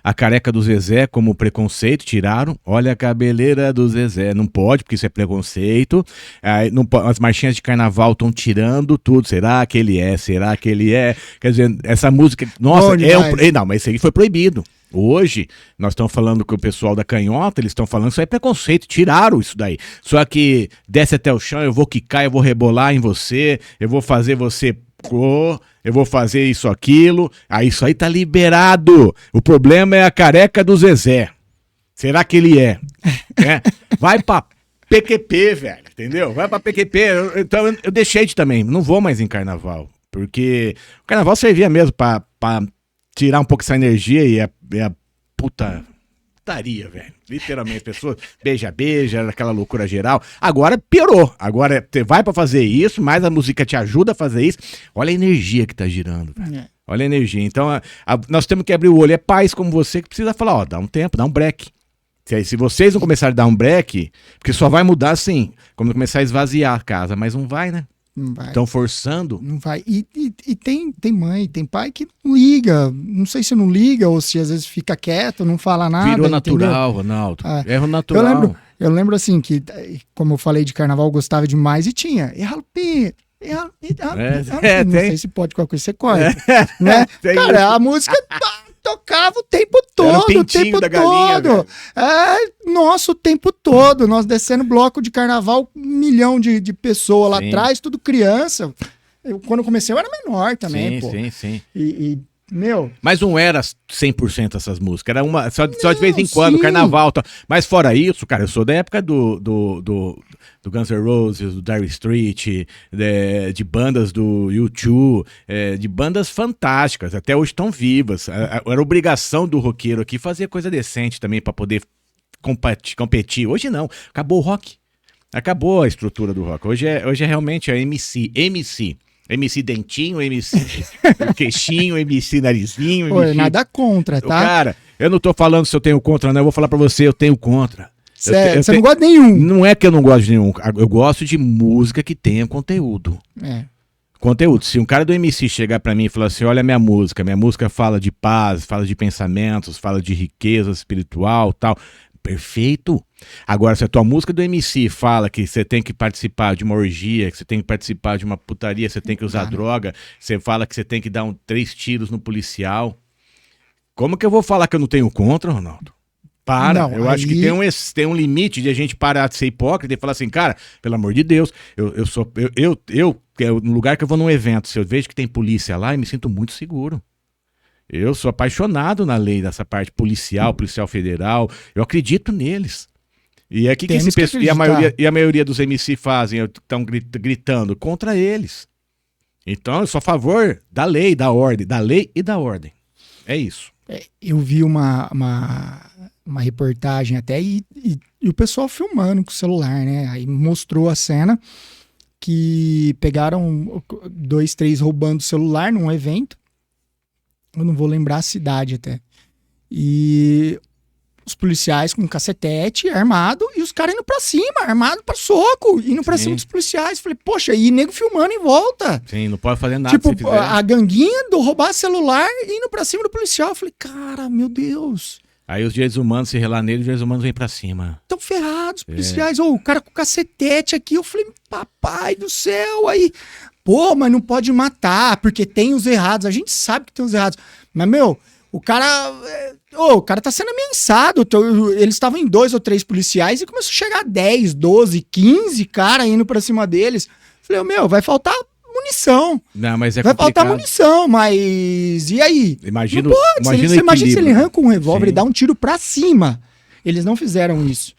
a careca do Zezé como preconceito, tiraram. Olha a cabeleira do Zezé. Não pode, porque isso é preconceito. As marchinhas de carnaval estão tirando tudo. Será que ele é? Será que ele é? Quer dizer, essa música... Nossa, não, mas isso aí foi proibido. Hoje, nós estamos falando com o pessoal da canhota, eles estão falando que isso aí é preconceito, tiraram isso daí. Só que desce até o chão, eu vou quicar, eu vou rebolar em você, eu vou fazer você... Eu vou fazer isso, aquilo. Isso aí tá liberado. O problema é a careca do Zezé. Será que ele é? Vai pra PQP, velho, entendeu? Vai pra PQP. Então eu deixei de também, não vou mais em carnaval. Porque o carnaval servia mesmo pra tirar um pouco essa energia e a putaria, velho. Literalmente, as pessoas beija, aquela loucura geral. Agora piorou. Agora você vai pra fazer isso, mas a música te ajuda a fazer isso. Olha a energia que tá girando, velho. Olha a energia. Então, nós temos que abrir o olho. É pais como você que precisa falar, dá um tempo, dá um break. Se vocês não começarem a dar um break, porque só vai mudar assim, quando começar a esvaziar a casa, mas não vai, né? Estão forçando? Não vai. E tem mãe, tem pai que não liga. Não sei se não liga ou se às vezes fica quieto, não fala nada. Virou natural, Ronaldo. Erro natural. Eu lembro assim que, como eu falei de carnaval, eu gostava demais e tinha. Não sei se pode qualquer coisa, você corre. Né? Cara, a música tocava o tempo todo, o tempo todo. Nossa, o tempo todo. Nós descendo bloco de carnaval, 1 milhão de pessoas lá atrás, tudo criança. Quando eu comecei, eu era menor também, pô. Sim. E Meu. Mas não era 100% essas músicas, era uma só de vez em Não, quando, sim. carnaval. Tal. Mas fora isso, cara, eu sou da época do Guns N' Roses, do Dire Street, de bandas do U2, de bandas fantásticas, até hoje estão vivas. Era obrigação do roqueiro aqui fazer coisa decente também pra poder competir. Hoje não, acabou o rock. Acabou a estrutura do rock. Hoje é realmente a MC Dentinho, MC Queixinho, MC Narizinho. Pô, MC... nada contra, tá? Cara, eu não tô falando se eu tenho contra, não. Eu vou falar pra você, eu tenho contra. Você não gosta de nenhum. Não é que eu não gosto de nenhum. Eu gosto de música que tenha conteúdo. Conteúdo. Se um cara do MC chegar pra mim e falar assim, olha minha música fala de paz, fala de pensamentos, fala de riqueza espiritual, tal... Perfeito. Agora, se a tua música do MC fala que você tem que participar de uma orgia, que você tem que participar de uma putaria, você tem que usar droga, você fala que você tem que dar 3 tiros no policial, como que eu vou falar que eu não tenho contra, Ronaldo? Para. Não, eu acho que tem um limite de a gente parar de ser hipócrita e falar assim, cara, pelo amor de Deus, no lugar que eu vou num evento, se eu vejo que tem polícia lá, eu me sinto muito seguro. Eu sou apaixonado na lei dessa parte policial federal. Eu acredito neles. E é que a maioria dos MC fazem, estão gritando contra eles. Então eu sou a favor da lei, da ordem, da lei e da ordem. É isso. Eu vi uma reportagem até e o pessoal filmando com o celular, né? Aí mostrou a cena que pegaram 2, 3 roubando o celular num evento. Eu não vou lembrar a cidade até. E os policiais com cacetete, armado, e os caras indo pra cima, armado pra soco, indo pra cima dos policiais. Falei, poxa, e nego filmando em volta. Sim, não pode fazer nada. Tipo, a ganguinha do roubar celular indo pra cima do policial. Eu falei, cara, meu Deus. Aí os direitos humanos, se relar nele, os direitos humanos vêm pra cima. Estão ferrados, policiais. O cara com cacetete aqui, eu falei, papai do céu, aí... Pô, mas não pode matar, porque tem os errados. A gente sabe que tem os errados. Mas, meu, o cara tá sendo ameaçado. Eles estavam em 2 ou 3 policiais e começou a chegar 10, 12, 15 cara indo pra cima deles. Falei, meu, vai faltar munição. Não, mas vai faltar munição, mas e aí? Imagina, não pode. Você imagina se ele arranca um revólver e dá um tiro pra cima. Eles não fizeram isso.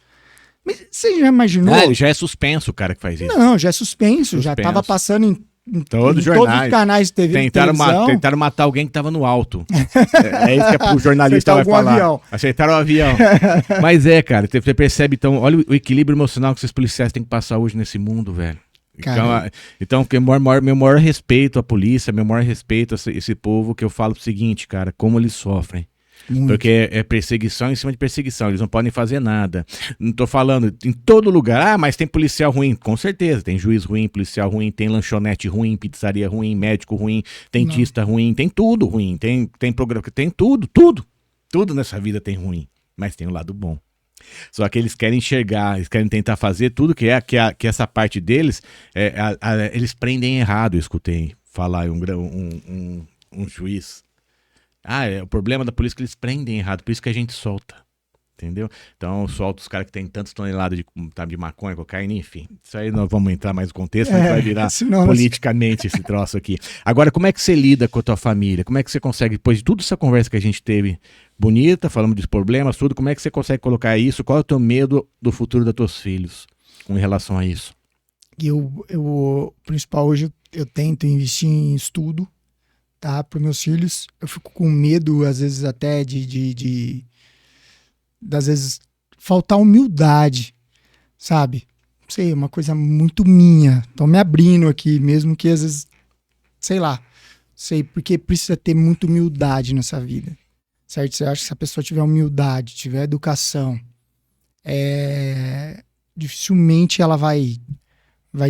Mas você já imaginou? Ele já é suspenso o cara que faz isso. Não, já é suspenso. Já tava passando em todos os canais de TV. Tentaram matar alguém que estava no alto. É isso que o jornalista vai falar. Avião. Acertaram o avião. Mas cara, você percebe, então, olha o equilíbrio emocional que esses policiais têm que passar hoje nesse mundo, velho. Então meu maior respeito à polícia, meu maior respeito a esse povo, que eu falo o seguinte, cara, como eles sofrem. Muito. Porque é perseguição em cima de perseguição, eles não podem fazer nada. Não tô falando em todo lugar, mas tem policial ruim, com certeza, tem juiz ruim, policial ruim, tem lanchonete ruim, pizzaria ruim, médico ruim, dentista ruim, tem tudo ruim, tem programa, tem tudo nessa vida tem ruim, mas tem o lado bom. Só que eles querem enxergar, eles querem tentar fazer tudo que essa parte deles, eles prendem errado. Eu escutei falar um juiz. O problema da polícia é que eles prendem errado, por isso que a gente solta, entendeu? Então solta os caras que tem tantas toneladas de maconha, cocaína, enfim. Isso aí nós vamos entrar mais no contexto, mas vai virar politicamente esse troço aqui. Agora, como é que você lida com a tua família? Como é que você consegue, depois de toda essa conversa que a gente teve bonita, falamos dos problemas, tudo, como é que você consegue colocar isso? Qual é o teu medo do futuro dos teus filhos com relação a isso? O principal hoje, eu tento investir em estudo, tá, para meus filhos. Eu fico com medo, às vezes, até às vezes, faltar humildade, sabe? Não sei, uma coisa muito minha. Tô me abrindo aqui, mesmo que às vezes, sei lá, porque precisa ter muita humildade nessa vida, certo? Você acha que se a pessoa tiver humildade, tiver educação, dificilmente ela vai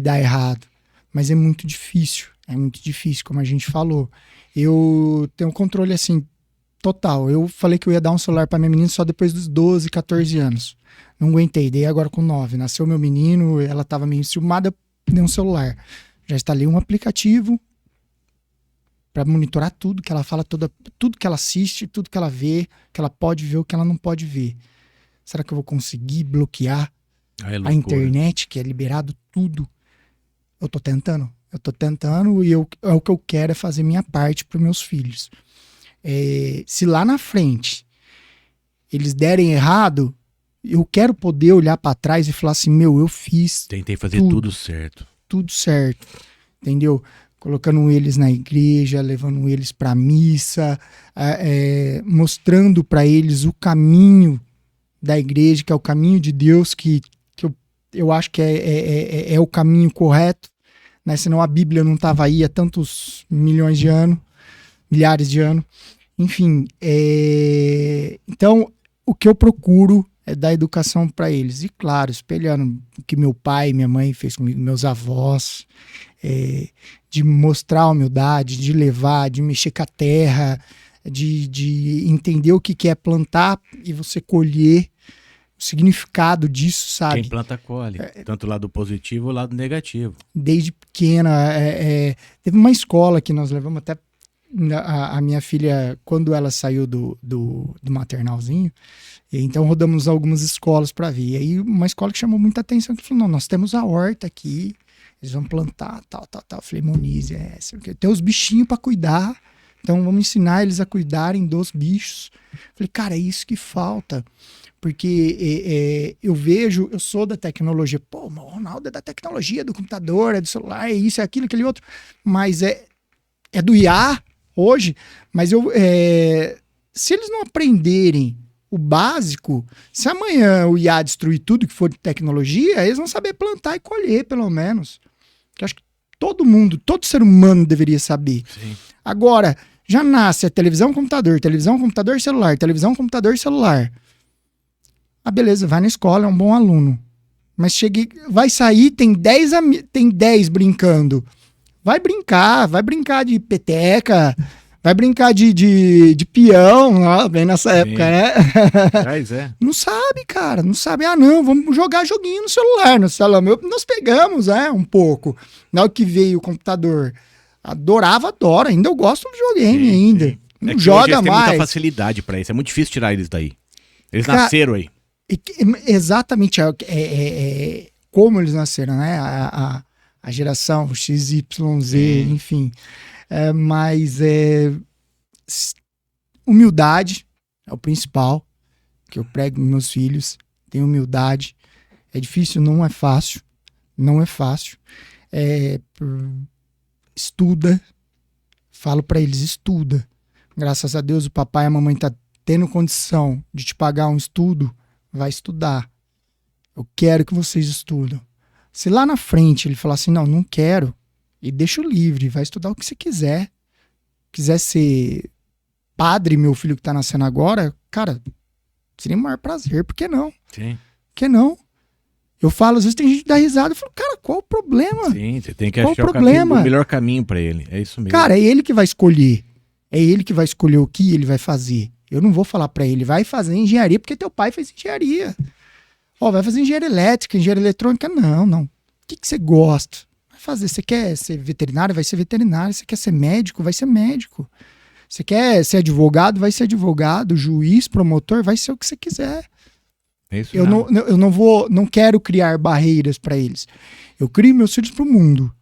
dar errado. Mas é muito difícil, como a gente falou. Eu tenho um controle, assim, total. Eu falei que eu ia dar um celular pra minha menina só depois dos 12, 14 anos. Não aguentei, dei agora com 9. Nasceu meu menino, ela tava meio enciumada, dei um celular. Já instalei um aplicativo pra monitorar tudo que ela fala, tudo que ela assiste, tudo que ela vê, que ela pode ver, o que ela não pode ver. Será que eu vou conseguir bloquear a internet, que é liberado tudo? Eu tô tentando e o que eu quero é fazer minha parte para meus filhos. Se lá na frente eles derem errado, eu quero poder olhar para trás e falar assim, meu, eu fiz Tentei fazer tudo certo. tudo certo, entendeu? Colocando eles na igreja, levando eles para missa, mostrando para eles o caminho da igreja, que é o caminho de Deus, que eu acho que é o caminho correto, né? Senão a Bíblia não estava aí há tantos milhões de anos, milhares de anos. Enfim, então o que eu procuro é dar educação para eles. E claro, espelhando o que meu pai e minha mãe fez comigo, meus avós, de mostrar a humildade, de levar, de mexer com a terra, de entender o que é plantar e você colher, o significado disso, sabe? Quem planta colhe, tanto o lado positivo ou o lado negativo. Desde pequena, teve uma escola que nós levamos até a minha filha, quando ela saiu do maternalzinho, então rodamos algumas escolas para ver. E aí uma escola que chamou muita atenção, que falou, não, nós temos a horta aqui, eles vão plantar, tal. Eu falei, Moniz, tem os bichinhos para cuidar, então vamos ensinar eles a cuidarem dos bichos. Falei, cara, é isso que falta. Porque eu sou da tecnologia, pô, o Ronaldo é da tecnologia, do computador, é do celular, é isso, é aquilo, aquele outro, mas é do IA hoje, mas se eles não aprenderem o básico, se amanhã o IA destruir tudo que for de tecnologia, eles vão saber plantar e colher, pelo menos. Eu acho que todo ser humano deveria saber. Sim. Agora, já nasce a televisão, computador, celular, televisão, computador, celular. Ah, beleza, vai na escola, é um bom aluno. Mas vai sair, tem 10 brincando. Vai brincar de peteca, vai brincar de peão, ó, bem nessa época, né? Mas Não sabe, cara, não sabe. Ah, não, vamos jogar joguinho no celular. Nós pegamos, um pouco. Na hora que veio o computador, adora, ainda eu gosto do videogame ainda. Sim. Não que joga hoje eles têm mais. muita facilidade pra isso, é muito difícil tirar eles daí. Eles nasceram aí. Exatamente, como eles nasceram, né? A geração XYZ, enfim. Mas humildade é o principal que eu prego nos meus filhos. Tem humildade. É difícil, não é fácil. Não é fácil. Estuda. Falo para eles, estuda. Graças a Deus o papai e a mamãe tá tendo condição de te pagar um estudo, vai estudar. Eu quero que vocês estudem. Se lá na frente ele falar assim, não quero, e deixa o livre, vai estudar o que você quiser. Quiser ser padre, meu filho que tá nascendo agora, cara, seria o maior prazer, por que não? Sim. Por que não? Eu falo, às vezes tem gente que dá risada, eu falo, cara, qual o problema? Sim, você tem que Qual achar o melhor caminho pra ele, é isso mesmo. Cara, é ele que vai escolher. É ele que vai escolher o que ele vai fazer. Eu não vou falar pra ele, vai fazer engenharia, porque teu pai fez engenharia. Vai fazer engenharia elétrica, engenharia eletrônica. Não. O que você gosta? Vai fazer. Você quer ser veterinário? Vai ser veterinário. Você quer ser médico? Vai ser médico. Você quer ser advogado? Vai ser advogado. Juiz, promotor? Vai ser o que você quiser. É isso eu não quero criar barreiras pra eles. Eu crio meus filhos pro mundo.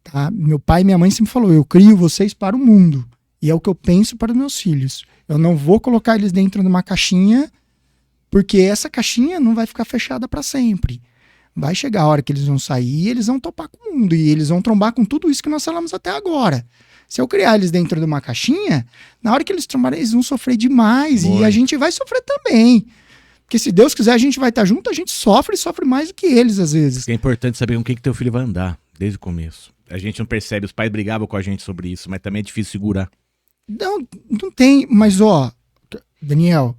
Tá? Meu pai e minha mãe sempre falou, eu crio vocês para o mundo. E é o que eu penso para os meus filhos. Eu não vou colocar eles dentro de uma caixinha, porque essa caixinha não vai ficar fechada para sempre. Vai chegar a hora que eles vão sair e eles vão topar com o mundo. E eles vão trombar com tudo isso que nós falamos até agora. Se eu criar eles dentro de uma caixinha, na hora que eles trombarem, eles vão sofrer demais. Boa. E a gente vai sofrer também. Porque se Deus quiser, a gente vai estar junto, a gente sofre mais do que eles, às vezes. É importante saber com quem que teu filho vai andar, desde o começo. A gente não percebe, os pais brigavam com a gente sobre isso, mas também é difícil segurar. Não tem, mas Daniel,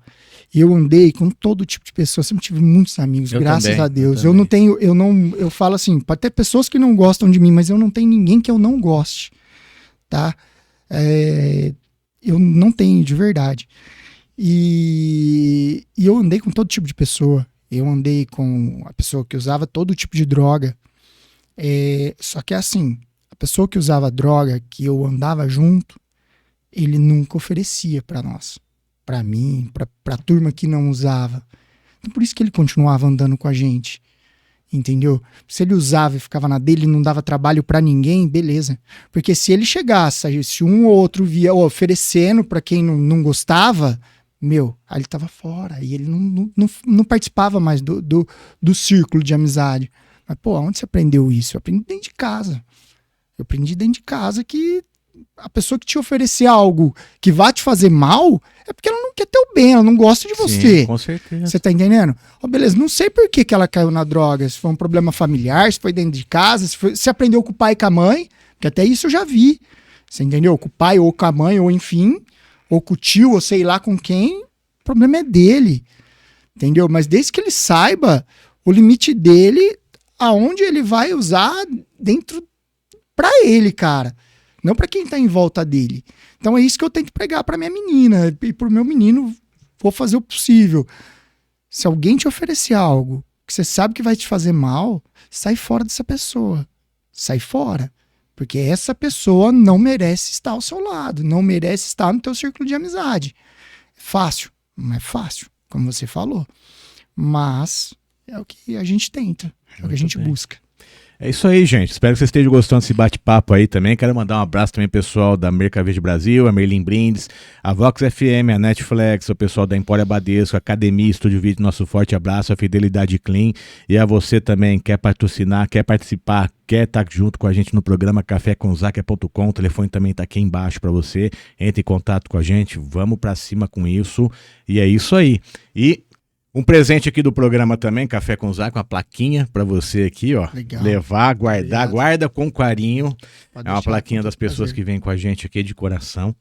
eu andei com todo tipo de pessoa, sempre tive muitos amigos, graças a Deus. Eu falo assim, pode ter pessoas que não gostam de mim, mas eu não tenho ninguém que eu não goste, tá? Eu não tenho, de verdade. E eu andei com todo tipo de pessoa. Eu andei com a pessoa que usava todo tipo de droga. Só que assim, a pessoa que usava droga, que eu andava junto, ele nunca oferecia para nós, para mim, para a turma que não usava. Então, por isso que ele continuava andando com a gente. entendeu? Se ele usava e ficava na dele e não dava trabalho pra ninguém, beleza. Porque se ele chegasse, se um ou outro via oferecendo pra quem não gostava, aí ele tava fora. E ele não participava mais do círculo de amizade. Mas, pô, onde você aprendeu isso? Eu aprendi dentro de casa. Eu aprendi dentro de casa que a pessoa que te oferecer algo que vai te fazer mal é porque ela não quer teu bem, ela não gosta de você. Sim, com certeza. Você tá entendendo? Beleza, não sei por que ela caiu na droga, se foi um problema familiar, se foi dentro de casa, se aprendeu com o pai e com a mãe, que até isso eu já vi. Você entendeu? Com o pai ou com a mãe, ou enfim, ou com o tio, ou sei lá com quem, o problema é dele. Entendeu? Mas desde que ele saiba o limite dele, aonde ele vai usar dentro pra ele, cara. Não para quem tá em volta dele. Então é isso que eu tento pregar para minha menina. E pro meu menino, vou fazer o possível. Se alguém te oferecer algo que você sabe que vai te fazer mal, sai fora dessa pessoa. Sai fora. Porque essa pessoa não merece estar ao seu lado. Não merece estar no teu círculo de amizade. É fácil. Não é fácil, como você falou. Mas é o que a gente tenta. É o que a gente busca. É isso aí, gente. Espero que vocês estejam gostando desse bate-papo aí também. Quero mandar um abraço também pro pessoal da Mercaverde Brasil, a Merlin Brindes, a Vox FM, a Netflix, o pessoal da Empória Badesco, a Academia, Estúdio Vídeo, nosso forte abraço, a Fidelidade Clean. E a você também, quer patrocinar, quer participar, quer estar junto com a gente no programa cafécomzakia.com, o telefone também está aqui embaixo para você. Entre em contato com a gente, vamos para cima com isso. E é isso aí. E um presente aqui do programa também, Café com Zakia, uma plaquinha para você aqui, ó. Legal. Levar, guardar, obrigado. Guarda com carinho. Pode é uma plaquinha das pessoas prazer. Que vêm com a gente aqui de coração.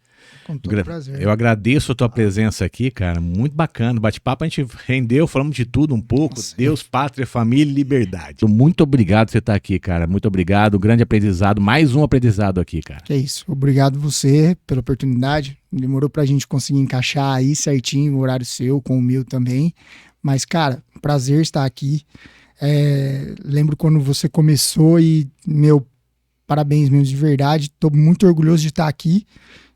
Com todo prazer. Eu agradeço a tua presença aqui, cara. Muito bacana. Bate-papo, a gente rendeu, falamos de tudo um pouco. Nossa. Deus, pátria, família e liberdade. Muito obrigado por você estar aqui, cara. Muito obrigado. Grande aprendizado. Mais um aprendizado aqui, cara. Que é isso. Obrigado você pela oportunidade. Demorou pra gente conseguir encaixar aí certinho o horário seu, com o meu também. Mas, cara, prazer estar aqui. Lembro quando você começou e, parabéns mesmo, de verdade. Tô muito orgulhoso de estar aqui.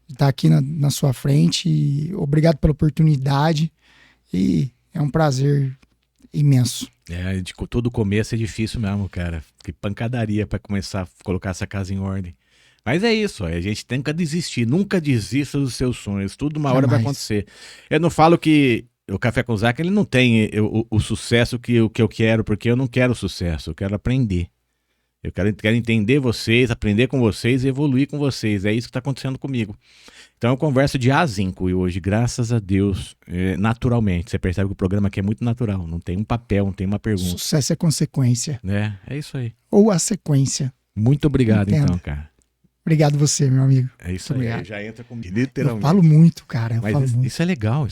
De estar aqui na sua frente. E obrigado pela oportunidade. E é um prazer imenso. De todo começo é difícil mesmo, cara. Que pancadaria para começar a colocar essa casa em ordem. Mas é isso, a gente tem que desistir. Nunca desista dos seus sonhos. Tudo uma hora vai acontecer. Eu não falo que o Café com Zakia, ele não tem o sucesso que eu quero, porque eu não quero sucesso. Eu quero aprender. Eu quero entender vocês, aprender com vocês e evoluir com vocês. É isso que está acontecendo comigo. Então eu converso de A a Zinco e hoje, graças a Deus, naturalmente. Você percebe que o programa aqui é muito natural. Não tem um papel, não tem uma pergunta. Sucesso é consequência. É isso aí. Ou a sequência. Muito obrigado, então, cara. Obrigado você, meu amigo. É isso aí, já entra comigo, literalmente. Eu falo muito, cara. Isso é legal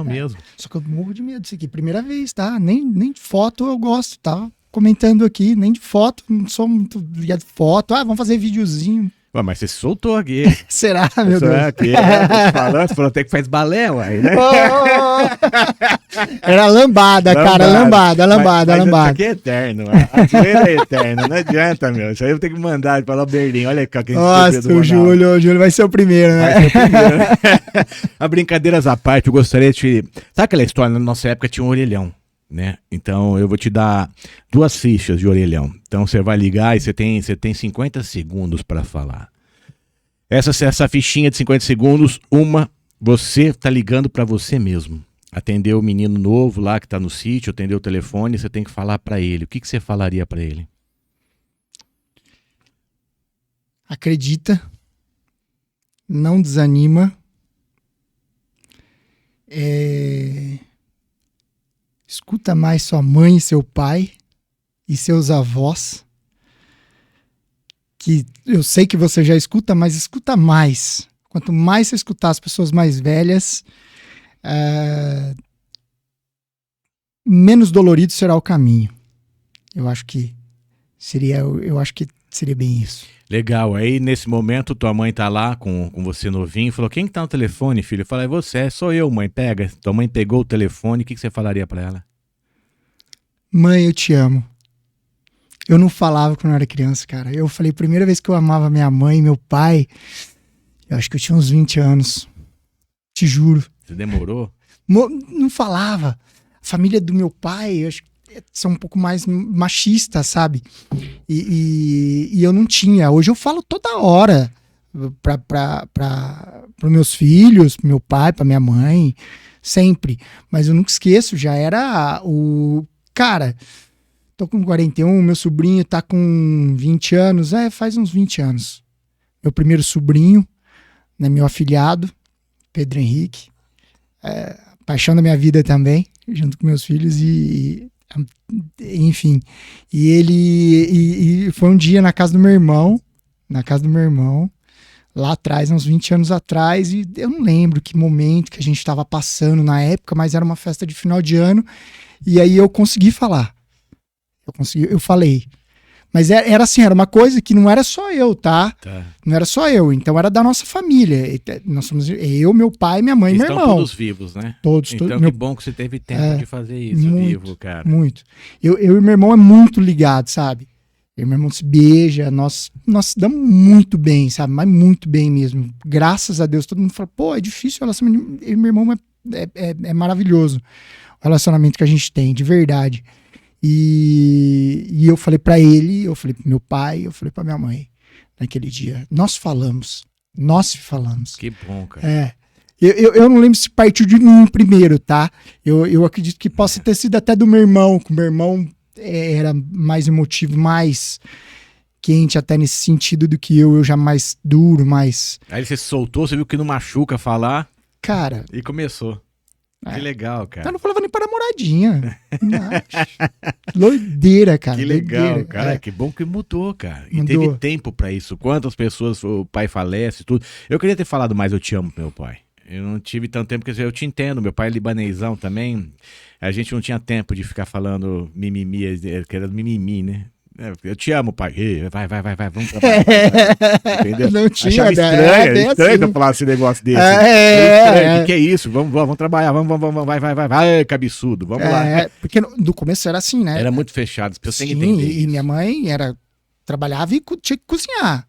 mesmo. Só que eu morro de medo disso aqui. Primeira vez, tá? Nem de foto eu gosto, tá? Comentando aqui, nem de foto, não sou muito ligado de foto. Vamos fazer videozinho. Ué, mas você se soltou aqui. Será, meu Deus? Aqui, você falou até que faz balé, uai, né? Era lambada, cara, lambada. Mas isso aqui é eterno, a zoeira é eterna, não adianta, meu. Isso aí eu tenho que mandar para o Berlim, olha aqui. Nossa, o Júlio vai ser o primeiro, né? Vai ser o primeiro. A brincadeiras à parte, eu gostaria de... Sabe aquela história, na nossa época tinha um orelhão, né? Então eu vou te dar 2 fichas de orelhão. Então você vai ligar e você tem 50 segundos para falar. Essa fichinha de 50 segundos, você tá ligando para você mesmo. Atendeu o menino novo lá que tá no sítio, atendeu o telefone, você tem que falar para ele. O que você falaria para ele? Acredita, não desanima, escuta mais sua mãe, seu pai e seus avós, que eu sei que você já escuta, mas escuta mais. Quanto mais você escutar as pessoas mais velhas, menos dolorido será o caminho. Eu acho que seria bem isso. Legal, aí nesse momento tua mãe tá lá com você novinho, falou, quem que tá no telefone, filho? Eu falei, você, sou eu, mãe, pega. Tua mãe pegou o telefone, o que você falaria pra ela? Mãe, eu te amo. Eu não falava quando eu era criança, cara. Eu falei, primeira vez que eu amava minha mãe e meu pai, eu acho que eu tinha uns 20 anos. Te juro. Você demorou? Não falava. A família do meu pai, eu acho que são um pouco mais machistas, sabe? E eu não tinha. Hoje eu falo toda hora para meus filhos, pro meu pai, pra minha mãe, sempre. Mas eu nunca esqueço, já era o... Cara, tô com 41, meu sobrinho tá com 20 anos, faz uns 20 anos. Meu primeiro sobrinho, né, meu afilhado, Pedro Henrique, paixão da minha vida também, junto com meus filhos enfim. E ele foi um dia na casa do meu irmão, lá atrás, uns 20 anos atrás, e eu não lembro que momento que a gente estava passando na época, mas era uma festa de final de ano, e aí eu consegui falar. Eu falei. Mas era assim, era uma coisa que não era só eu, tá? Não era só eu, então era da nossa família. Nós somos eu, meu pai, minha mãe e meu irmão. Estão todos vivos, né? Todos. Então que bom que você teve tempo de fazer isso vivo, cara. Muito. Eu e meu irmão é muito ligado, sabe? Eu e meu irmão se beija, nós damos muito bem, sabe? Mas muito bem mesmo. Graças a Deus, todo mundo fala, pô, é difícil o relacionamento. Eu e meu irmão é maravilhoso o relacionamento que a gente tem, de verdade. E eu falei pra ele, eu falei pro meu pai, eu falei pra minha mãe, naquele dia. Nós se falamos. Que bom, cara. Eu não lembro se partiu de mim primeiro, tá? Eu acredito que possa ter sido até do meu irmão, que o meu irmão era mais emotivo, mais quente até nesse sentido do que eu já mais duro, mais... Aí você soltou, você viu que não machuca falar. Cara... E começou. Que legal, cara. Eu não falava nem pra namoradinha. Doideira, cara. Que legal, doideira. cara. Que bom que mudou, cara. E Mudou. teve tempo pra isso. Quantas pessoas o pai falece e tudo. Eu queria ter falado mais eu te amo pro meu pai. Eu não tive tanto tempo, porque eu te entendo. Meu pai é libanesão também. A gente não tinha tempo de ficar falando mimimi, que era mimimi, né? Eu te amo, pai. Vai, vamos trabalhar. Entendeu? Não tinha, achava estranho assim. eu falar esse negócio desse. Que é isso? Vamos trabalhar, vamos, vai, cabeçudo, vamos lá. Porque do começo era assim, né? Era muito fechado, as pessoas têm que Sim, entender e isso. minha mãe trabalhava e tinha que cozinhar.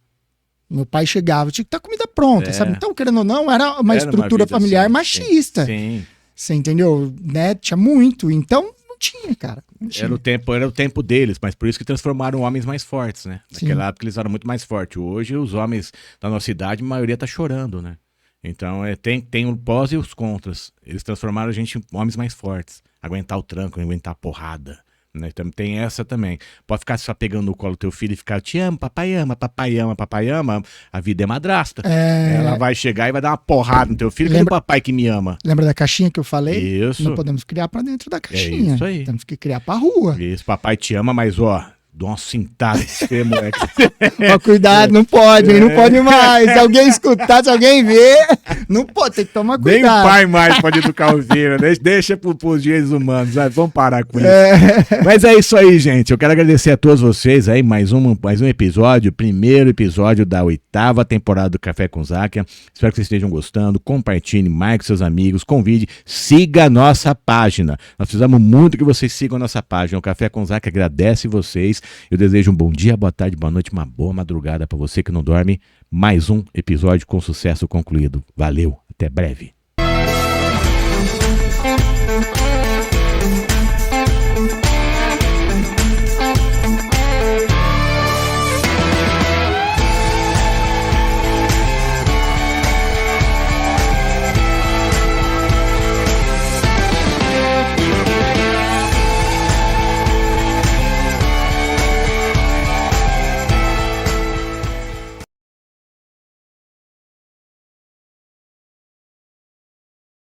Meu pai chegava, tinha que estar comida pronta, sabe? Então, querendo ou não, era uma estrutura familiar assim, machista. Sim. Você entendeu? Né? Tinha muito. Então, não tinha, cara. Não tinha. Era o tempo deles, mas por isso que transformaram homens mais fortes, né? Sim. Naquela época eles eram muito mais fortes. Hoje, os homens da nossa idade, a maioria tá chorando, né? Então, tem o pós e os contras. Eles transformaram a gente em homens mais fortes. Aguentar o tranco, aguentar a porrada. Né? Então, tem essa também. Pode ficar só pegando no colo do teu filho e ficar, te amo, papai ama, papai ama, papai ama. A vida é madrasta. Ela vai chegar e vai dar uma porrada no teu filho. Cadê o papai que me ama? Lembra da caixinha que eu falei? Isso. Não podemos criar pra dentro da caixinha. Isso aí. Temos que criar pra rua. Isso, papai te ama, mas ó, dá uma cintada em você, moleque. Ó, cuidado, não pode, hein? Não pode mais. Se alguém escutar, se alguém ver, não pode, tem que tomar Nem cuidado. o pai mais pode educar o filho, deixa pros dias humanos, vai, vamos parar com isso. Mas é isso aí, gente, eu quero agradecer a todos vocês aí, mais um episódio, primeiro episódio da 8ª temporada do Café com Záquia. Espero que vocês estejam gostando, compartilhe, marque seus amigos, convide, siga a nossa página. Nós precisamos muito que vocês sigam a nossa página, o Café com Záquia agradece vocês. Eu desejo um bom dia, boa tarde, boa noite, uma boa madrugada para você que não dorme. Mais um episódio com sucesso concluído. Valeu, até breve.